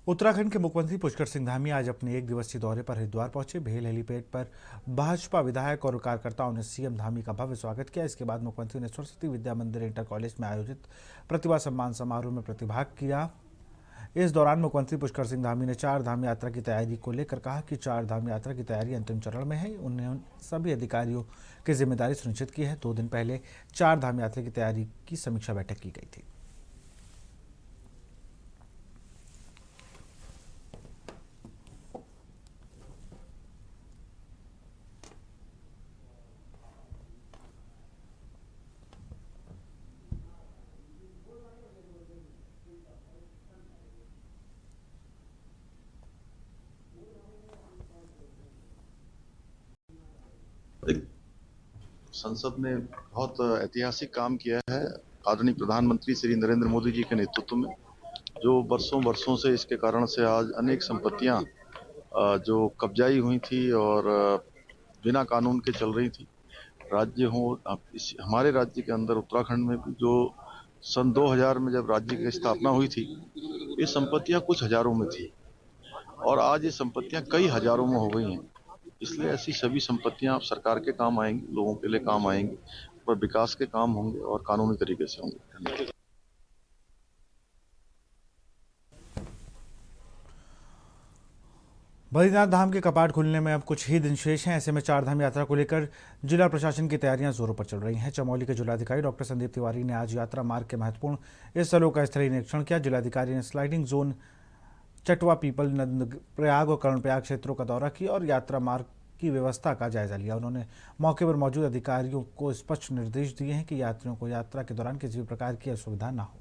उत्तराखंड के मुख्यमंत्री पुष्कर सिंह धामी आज अपने 1 दिवसीय दौरे पर हरिद्वार पहुंचे। भेल हेलीपैड पर भाजपा विधायक और कार्यकर्ताओं ने सीएम धामी का भव्य स्वागत किया। इसके बाद मुख्यमंत्री ने सरस्वती विद्या मंदिर इंटर कॉलेज में आयोजित प्रतिभा सम्मान समारोह में प्रतिभाग किया। इस दौरान मुख्यमंत्री पुष्कर सिंह धामी ने 4 धाम यात्रा की तैयारी को लेकर कहा कि 4 धाम यात्रा की तैयारी अंतिम चरण में है। उन्होंने सभी अधिकारियों की जिम्मेदारी सुनिश्चित की है। 2 दिन पहले 4 धाम यात्रा की तैयारी की समीक्षा बैठक की गई थी। संसद ने बहुत ऐतिहासिक काम किया है आदरणीय प्रधानमंत्री श्री नरेंद्र मोदी जी के नेतृत्व में, जो वर्षों से इसके कारण से आज अनेक संपत्तियां जो कब्जाई हुई थी और बिना कानून के चल रही थी, राज्य हो हमारे राज्य के अंदर उत्तराखंड में भी जो सन 2000 में जब राज्य की स्थापना हुई थी, ये संपत्तियां कुछ हजारों में थी और आज ये संपत्तियां कई हजारों में हो गई हैं। इसलिए ऐसी सभी संपत्तियां सरकार के काम आएंगी, लोगों के लिए काम आएंगी और विकास के काम होंगे और कानूनी तरीके से होंगे। बद्रीनाथ धाम के कपाट खुलने में अब कुछ ही दिन शेष हैं। ऐसे में 4 धाम यात्रा को लेकर जिला प्रशासन की तैयारियां जोरों पर चल रही हैं। चमोली के जिलाधिकारी डॉक्टर संदीप तिवारी ने आज यात्रा मार्ग के महत्वपूर्ण स्थलों का स्थलीय निरीक्षण किया। जिलाधिकारी ने स्लाइडिंग जोन, चटवा पीपल, नंदप्रयाग और कर्णप्रयाग क्षेत्रों का दौरा किया और यात्रा मार्ग की व्यवस्था का जायजा लिया। उन्होंने मौके पर मौजूद अधिकारियों को स्पष्ट निर्देश दिए हैं कि यात्रियों को यात्रा के दौरान किसी भी प्रकार की असुविधा न हो।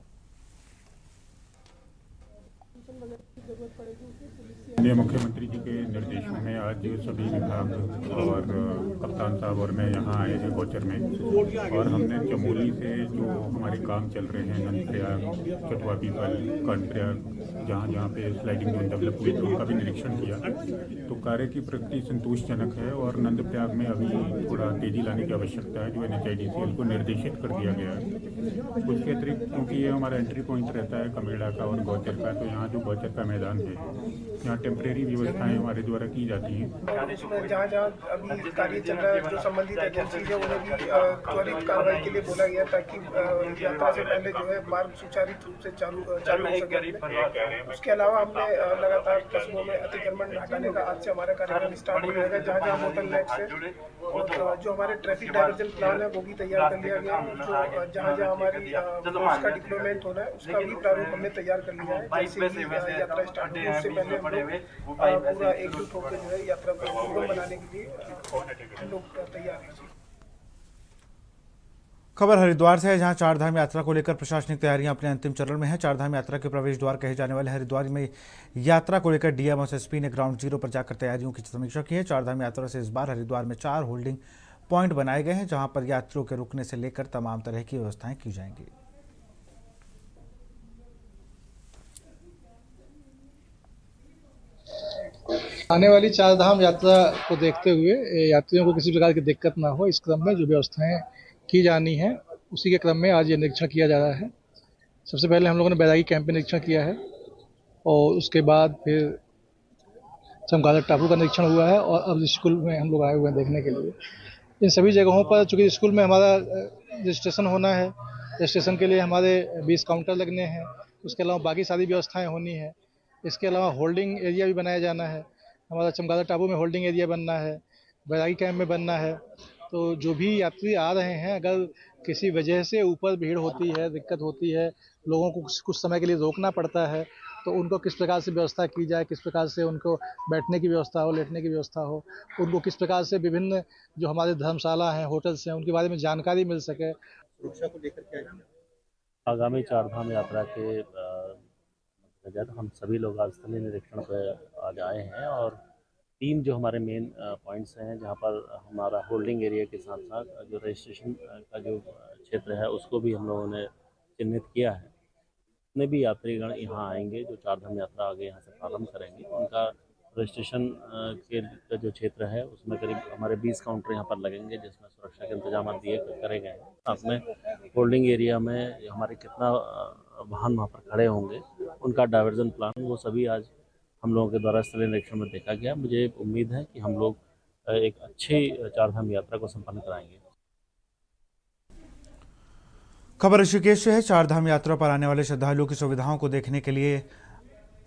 मुख्यमंत्री जी के निर्देशों में आज सभी विभाग और कप्तान साहब और मैं यहाँ आए हैं गोचर में, और हमने चमोली से जो हमारे काम चल रहे हैं नंदप्रयाग, चटवा पीपल, कर्णप्रयाग, जहाँ पे स्लाइडिंग जोन डेवलप हुए तो उनका भी निरीक्षण किया। तो कार्य की प्रगति संतोषजनक है और नंदप्रयाग में अभी थोड़ा तेजी लाने की आवश्यकता है, जो NHIDCL को निर्देशित कर दिया गया है। उसके अतिरिक्त क्योंकि ये हमारा एंट्री पॉइंट रहता है कमेड़ा का और गौचर का, तो यहाँ जो गौचर का मैदान है, यहाँ टेम्परेरी व्यवस्थाएं हमारे द्वारा की जाती हैं। जहाँ जहाँ अभी कार्य चल रहा है, जो संबंधित एजेंसी है उन्हें भी त्वरित कार्रवाई के लिए बोला गया ताकि यात्रा से पहले जो है मार्ग सुचारू रूप से चालू हो सके। उसके अलावा हमने लगातार कस्बों में अतिक्रमण हटाने का आज से हमारा कार्यक्रम स्टार्ट हो जाएगा। जहाँ जहाँ मोटल नेट से और जो हमारे ट्रैफिक डाइवर्जन प्लान है वो भी तैयार कर लिया गया। जो जहाँ जहाँ हमारी फोर्स का डिप्लॉयमेंट होना है उसका भी प्रारूप हमने तैयार कर लिया है। जैसे ही यात्रा स्टार्ट होगी उससे पहले हम लोग पूरा एकजुट होकर जो है यात्रा को सुगम बनाने के लिए हम लोग तैयार हैं। खबर हरिद्वार से है, जहां 4 धाम यात्रा को लेकर प्रशासनिक तैयारियां अपने अंतिम चरण में है। 4 धाम यात्रा के प्रवेश द्वार कहे जाने वाले हरिद्वार में यात्रा को लेकर डीएम और एसपी ने ग्राउंड जीरो पर जाकर तैयारियों की समीक्षा की है। 4 धाम यात्रा से इस बार हरिद्वार में 4 होल्डिंग पॉइंट बनाए गए हैं, जहां पर यात्रियों के रुकने से लेकर तमाम तरह की व्यवस्थाएं की जाएंगी। आने वाली 4 धाम यात्रा को देखते हुए यात्रियों को किसी प्रकार की दिक्कत ना हो, इस क्रम में जो व्यवस्थाएं की जानी है उसी के क्रम में आज ये निरीक्षण किया जा रहा है। सबसे पहले हम लोगों ने बैरागी कैंप में निरीक्षण किया है और उसके बाद फिर चमगादड़ टापू का निरीक्षण हुआ है और अब स्कूल में हम लोग आए हुए हैं देखने के लिए। इन सभी जगहों पर चूँकि स्कूल में हमारा रजिस्ट्रेशन होना है, रजिस्ट्रेशन के लिए हमारे 20 काउंटर लगने हैं, उसके अलावा बाकी सारी व्यवस्थाएँ होनी है। इसके अलावा होल्डिंग एरिया भी बनाया जाना है, हमारा चमगादड़ टापू में होल्डिंग एरिया बनना है, बैरागी कैंप में बनना है। तो जो भी यात्री आ रहे हैं, अगर किसी वजह से ऊपर भीड़ होती है, दिक्कत होती है, लोगों को कुछ समय के लिए रोकना पड़ता है, तो उनको किस प्रकार से व्यवस्था की जाए, किस प्रकार से उनको बैठने की व्यवस्था हो, लेटने की व्यवस्था हो, उनको किस प्रकार से विभिन्न जो हमारे धर्मशाला हैं, होटल्स हैं, उनके बारे में जानकारी मिल सके। सुरक्षा को लेकर क्या आगामी चारधाम यात्रा के मद्देनजर हम सभी लोग आज स्थलीय निरीक्षण पर आज आए हैं और 3 जो हमारे मेन पॉइंट्स हैं जहां पर हमारा होल्डिंग एरिया के साथ साथ जो रजिस्ट्रेशन का जो क्षेत्र है उसको भी हम लोगों ने चिन्हित किया है। जितने भी यात्रीगण यहाँ आएंगे जो चारधाम यात्रा आगे यहाँ से प्रारंभ करेंगे उनका रजिस्ट्रेशन के जो क्षेत्र है उसमें करीब हमारे 20 काउंटर यहाँ पर लगेंगे जिसमें सुरक्षा के इंतजाम करे गए हैं। साथ में होल्डिंग एरिया में हमारे कितना वाहन वहाँ पर खड़े होंगे उनका डायवर्जन प्लान वो सभी आज हम लोगों के द्वारा स्थलीय निरीक्षण में देखा गया। मुझे उम्मीद है कि हम लोग एक अच्छी चारधाम यात्रा को संपन्न कराएंगे। खबर ऋषिकेश से है। चारधाम यात्रा पर आने वाले श्रद्धालुओं की सुविधाओं को देखने के लिए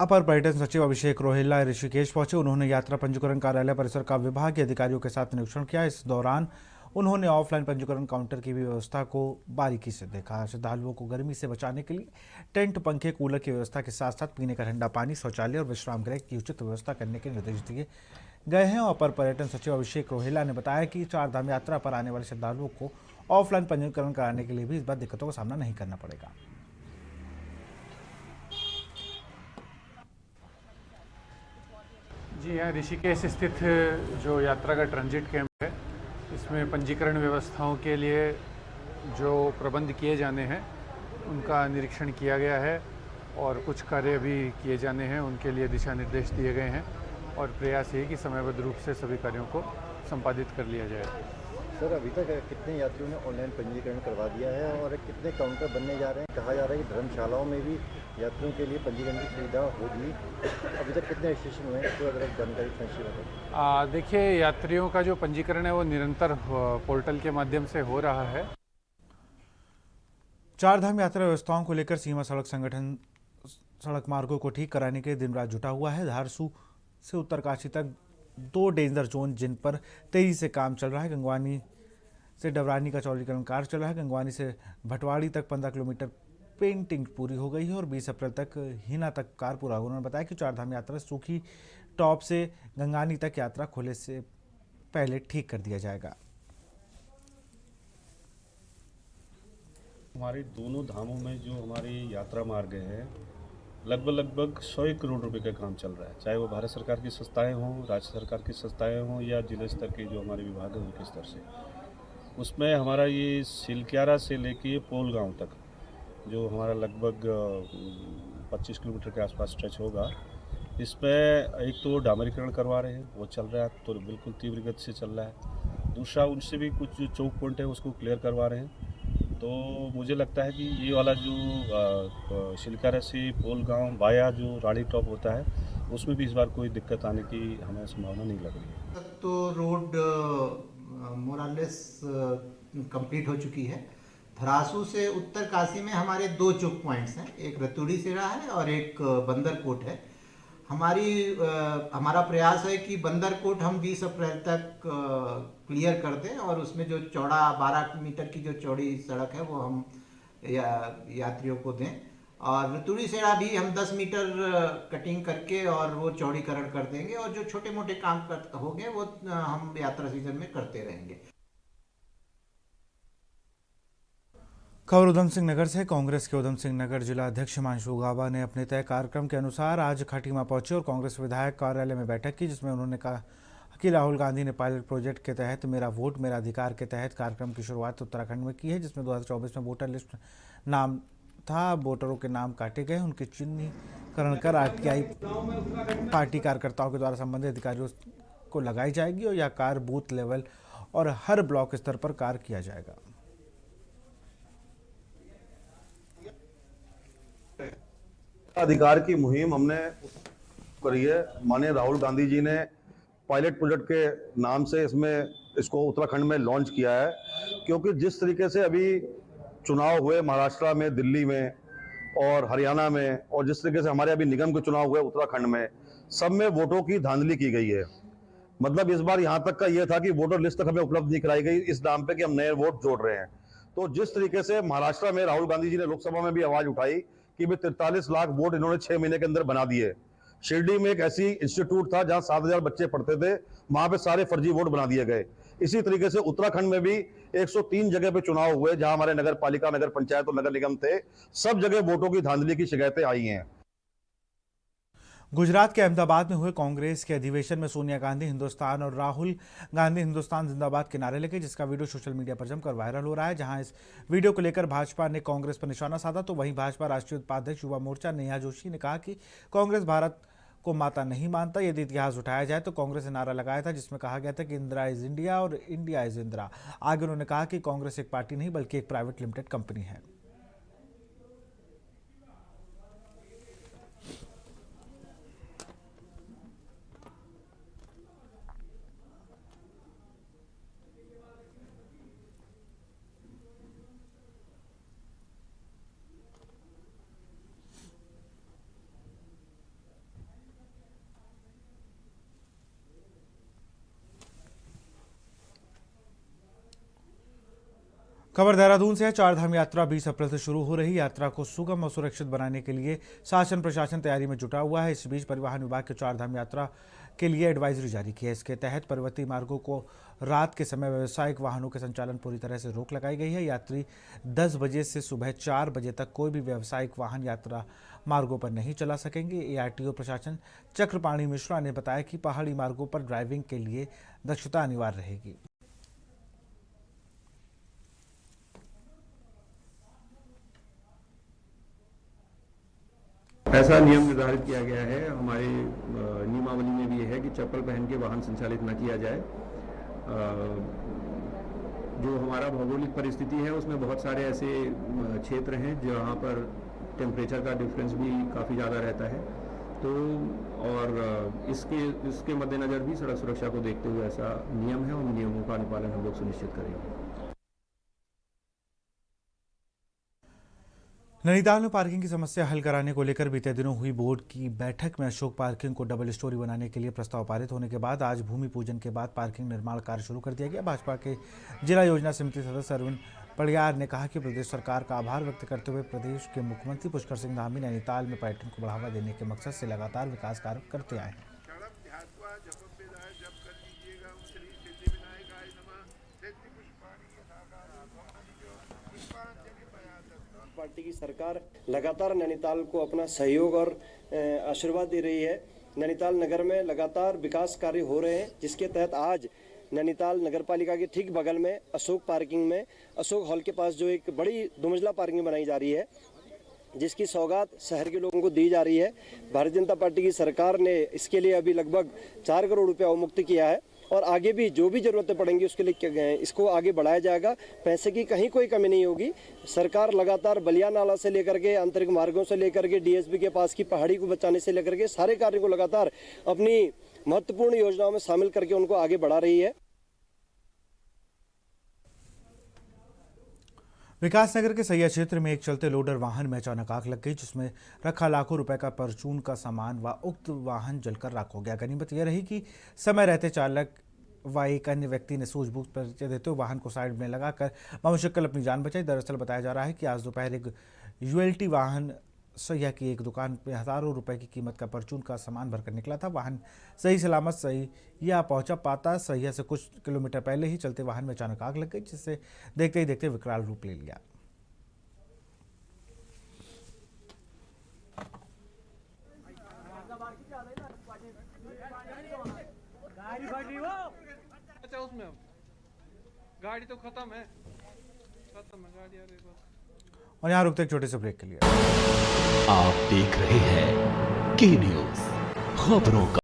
अपर पर्यटन सचिव अभिषेक रोहेला ऋषिकेश पहुंचे। उन्होंने यात्रा पंजीकरण कार्यालय परिसर का विभागीय अधिकारियों के साथ निरीक्षण किया। इस दौरान उन्होंने ऑफलाइन पंजीकरण काउंटर की भी व्यवस्था को बारीकी से देखा। श्रद्धालुओं को गर्मी से बचाने के लिए टेंट, पंखे, कूलर की व्यवस्था के साथ साथ पीने का ठंडा पानी, शौचालय और विश्राम गृह की उचित व्यवस्था करने के निर्देश दिए गए हैं। अपर पर्यटन सचिव अभिषेक रोहेला ने बताया कि चारधाम यात्रा पर आने वाले श्रद्धालुओं को ऑफलाइन पंजीकरण कराने के लिए भी इस बार दिक्कतों का सामना नहीं करना पड़ेगा। जी हाँ, ऋषिकेश स्थित जो यात्रा का ट्रांजिट कैंप है इसमें पंजीकरण व्यवस्थाओं के लिए जो प्रबंध किए जाने हैं उनका निरीक्षण किया गया है और कुछ कार्य भी किए जाने हैं, उनके लिए दिशा निर्देश दिए गए हैं और प्रयास ये कि समयबद्ध रूप से सभी कार्यों को संपादित कर लिया जाए। सर, अभी तक कितने यात्रियों ने ऑनलाइन पंजीकरण करवा दिया है और कितने काउंटर बनने जा रहे हैं? कहा जा रहा है कि धर्मशालाओं में भी यात्रियों के लिए पंजीकरण की सुविधा होगी। अभी तक कितने रजिस्ट्रेशन हुए हैं, तो अगर जानकारी संक्षिप्त। देखिए, यात्रियों का जो पंजीकरण है वो निरंतर पोर्टल के माध्यम से हो रहा है। चारधाम यात्रा व्यवस्थाओं को लेकर सीमा सड़क संगठन सड़क मार्गों को ठीक कराने के दिन रात जुटा हुआ है। धारसू से उत्तरकाशी तक 2 डेंजर जोन जिन पर तेजी से काम चल रहा है। गंगवानी से डबरानी का चौड़ीकरण कार्य चल रहा है। गंगवानी से भटवाड़ी तक 15 किलोमीटर पेंटिंग पूरी हो गई है और 20 अप्रैल तक हिना तक कार्य पूरा होगा। उन्होंने बताया कि चारधाम यात्रा सूखी टॉप से गंगानी तक यात्रा खुले से पहले ठीक कर दिया जाएगा। हमारे दोनों धामों में जो हमारी यात्रा मार्ग है लगभग 100 करोड़ रुपए का काम चल रहा है, चाहे वो भारत सरकार की संस्थाएं हों, राज्य सरकार की संस्थाएं हों या जिला स्तर के जो हमारे विभाग हैं उनके स्तर से। उसमें हमारा ये सिलक्यारा से लेके पोल गांव तक जो हमारा लगभग 25 किलोमीटर के आसपास स्ट्रेच होगा, इसमें एक तो डामरीकरण करवा रहे हैं, वो चल रहा है, तो बिल्कुल तीव्र गति से चल रहा है। दूसरा, उनसे भी कुछ जो चौक पॉइंट है उसको क्लियर करवा रहे हैं। तो मुझे लगता है कि ये वाला जो शिलकारा से पोल गांव वाया जो राड़ी टॉप होता है उसमें भी इस बार कोई दिक्कत आने की हमें संभावना नहीं लग रही है। तो रोड मोरालेस कंप्लीट हो चुकी है। धरासू से उत्तरकाशी में हमारे 2 चौक पॉइंट्स हैं, एक रतूड़ी सेड़ा है और एक बंदरकोट है। हमारा प्रयास है कि बंदरकोट हम 20 अप्रैल तक क्लियर कर दें और उसमें जो चौड़ा 12 मीटर की जो चौड़ी सड़क है वो हम यात्रियों को दें और रतूड़ी सेड़ा भी हम 10 मीटर कटिंग करके और वो चौड़ीकरण कर देंगे और जो छोटे मोटे काम होंगे वो हम यात्रा सीजन में करते रहेंगे। खबर उधम सिंह नगर से। कांग्रेस के उधम सिंह नगर जिला अध्यक्ष हिमांशु गाबा ने अपने तय कार्यक्रम के अनुसार आज खटीमा पहुंचे और कांग्रेस विधायक कार्यालय में बैठक की, जिसमें उन्होंने कहा कि राहुल गांधी ने पायलट प्रोजेक्ट के तहत मेरा वोट मेरा अधिकार के तहत कार्यक्रम की शुरुआत उत्तराखंड में की है, जिसमें 2024 में वोटर लिस्ट नाम था। वोटरों के नाम काटे गए, उनके चिन्हीकरण कर आरटीआई पार्टी कार्यकर्ताओं के द्वारा संबंधित अधिकारियों को लगाई जाएगी और यह कार्य बूथ लेवल और हर ब्लॉक स्तर पर कार्य किया जाएगा। अधिकार की मुहिम हमने करी है। माननीय राहुल गांधी जी ने पायलट प्रोजेक्ट के नाम से इसको उत्तराखंड में लॉन्च किया है, क्योंकि जिस तरीके से अभी चुनाव हुए महाराष्ट्र में, दिल्ली में और हरियाणा में, और जिस तरीके से हमारे अभी निगम के चुनाव हुए उत्तराखंड में, सब में वोटों की धांधली की गई है। मतलब इस बार यहाँ तक का ये था कि वोटर लिस्ट तक हमें उपलब्ध नहीं कराई गई इस नाम पे कि हम नए वोट जोड़ रहे हैं। तो जिस तरीके से महाराष्ट्र में राहुल गांधी जी ने लोकसभा में भी आवाज उठाई कि भाई 43 लाख वोट इन्होंने 6 महीने के अंदर बना दिए। शिरडी में एक ऐसी इंस्टीट्यूट था जहां 7,000 बच्चे पढ़ते थे, वहां पे सारे फर्जी वोट बना दिए गए। इसी तरीके से उत्तराखंड में भी 103 जगह पे चुनाव हुए जहां हमारे नगर पालिका, नगर पंचायत और नगर निगम थे, सब जगह वोटों की धांधली की शिकायतें आई हैं। गुजरात के अहमदाबाद में हुए कांग्रेस के अधिवेशन में सोनिया गांधी हिंदुस्तान और राहुल गांधी हिंदुस्तान जिंदाबाद के नारे लगे, जिसका वीडियो सोशल मीडिया पर जमकर वायरल हो रहा है। जहां इस वीडियो को लेकर भाजपा ने कांग्रेस पर निशाना साधा, तो वहीं भाजपा राष्ट्रीय उपाध्यक्ष युवा मोर्चा नेहा जोशी ने कहा कि कांग्रेस भारत को माता नहीं मानता। यदि इतिहास उठाया जाए तो कांग्रेस ने नारा लगाया था जिसमें कहा गया था कि इंदिरा इज इंडिया और इंडिया इज इंदिरा। आगे उन्होंने कहा कि कांग्रेस एक पार्टी नहीं बल्कि एक प्राइवेट लिमिटेड कंपनी है। खबर देहरादून से है। चारधाम यात्रा 20 अप्रैल से शुरू हो रही यात्रा को सुगम और सुरक्षित बनाने के लिए शासन प्रशासन तैयारी में जुटा हुआ है। इस बीच परिवहन विभाग के चारधाम यात्रा के लिए एडवाइजरी जारी की है। इसके तहत पर्वतीय मार्गों को रात के समय व्यावसायिक वाहनों के संचालन पूरी तरह से रोक लगाई गई है। यात्री 10 बजे से सुबह 4 बजे तक कोई भी व्यावसायिक वाहन यात्रा मार्गों पर नहीं चला सकेंगे। एआरटीओ प्रशासन चक्रपाणी मिश्रा ने बताया कि पहाड़ी मार्गों पर ड्राइविंग के लिए दक्षता अनिवार्य रहेगी। ऐसा नियम निर्धारित किया गया है। हमारे नियमावली में भी है कि चप्पल पहन के वाहन संचालित न किया जाए। जो हमारा भौगोलिक परिस्थिति है उसमें बहुत सारे ऐसे क्षेत्र हैं जहाँ पर टेम्परेचर का डिफरेंस भी काफ़ी ज़्यादा रहता है, तो और इसके मद्देनज़र भी सड़क सुरक्षा को देखते हुए ऐसा नियम है, उन नियमों का अनुपालन हम लोग सुनिश्चित करेंगे। नैनीताल में पार्किंग की समस्या हल कराने को लेकर बीते दिनों हुई बोर्ड की बैठक में अशोक पार्किंग को डबल स्टोरी बनाने के लिए प्रस्ताव पारित होने के बाद आज भूमि पूजन के बाद पार्किंग निर्माण कार्य शुरू कर दिया गया। भाजपा के जिला योजना समिति सदस्य अरविंद पड़ियार ने कहा कि प्रदेश सरकार का आभार व्यक्त करते हुए प्रदेश के मुख्यमंत्री पुष्कर सिंह धामी नैनीताल में पर्यटन को बढ़ावा देने के मकसद से लगातार विकास कार्य करते आए हैं। पार्टी की सरकार लगातार नैनीताल को अपना सहयोग और आशीर्वाद दे रही है। नैनीताल नगर में लगातार विकास कार्य हो रहे हैं, जिसके तहत आज नैनीताल नगरपालिका के ठीक बगल में अशोक पार्किंग में अशोक हॉल के पास जो एक बड़ी दुमंजिला पार्किंग बनाई जा रही है, जिसकी सौगात शहर के लोगों को दी जा रही है। भारतीय जनता पार्टी की सरकार ने इसके लिए अभी लगभग 4 करोड़ रुपया अवमुक्त किया है और आगे भी जो भी जरूरतें पड़ेंगी उसके लिए इसको आगे बढ़ाया जाएगा। पैसे की कहीं कोई कमी नहीं होगी। सरकार लगातार बलिया नाला से लेकर के आंतरिक मार्गों से लेकर के डीएसबी के पास की पहाड़ी को बचाने से लेकर के सारे कार्यों को लगातार अपनी महत्वपूर्ण योजनाओं में शामिल करके उनको आगे बढ़ा रही है। विकासनगर के सैया क्षेत्र में एक चलते लोडर वाहन में अचानक आग लग गई, जिसमें रखा लाखों रुपए का परचून का सामान व उक्त वाहन जलकर राख हो गया। गनीमत यह रही कि समय रहते चालक व एक अन्य व्यक्ति ने सूझबूझ परिचय देते हुए वाहन को साइड में लगाकर बमुश्किल अपनी जान बचाई। दरअसल बताया जा रहा है कि आज दोपहर एक यूएलटी वाहन सैया की एक दुकान पे हजारों रुपए की कीमत का परचून का सामान भरकर निकला था। वाहन सही सलामत सैया पहुंचा पाता सैया से कुछ किलोमीटर पहले ही चलते वाहन में अचानक आग लग गई, जिससे देखते ही देखते विकराल रूप ले लिया। उसमें गाड़ी तो खत्म है गाड़ी। और यहाँ रुकते एक छोटे से ब्रेक के लिए। आप देख रहे हैं के न्यूज़ खबरों का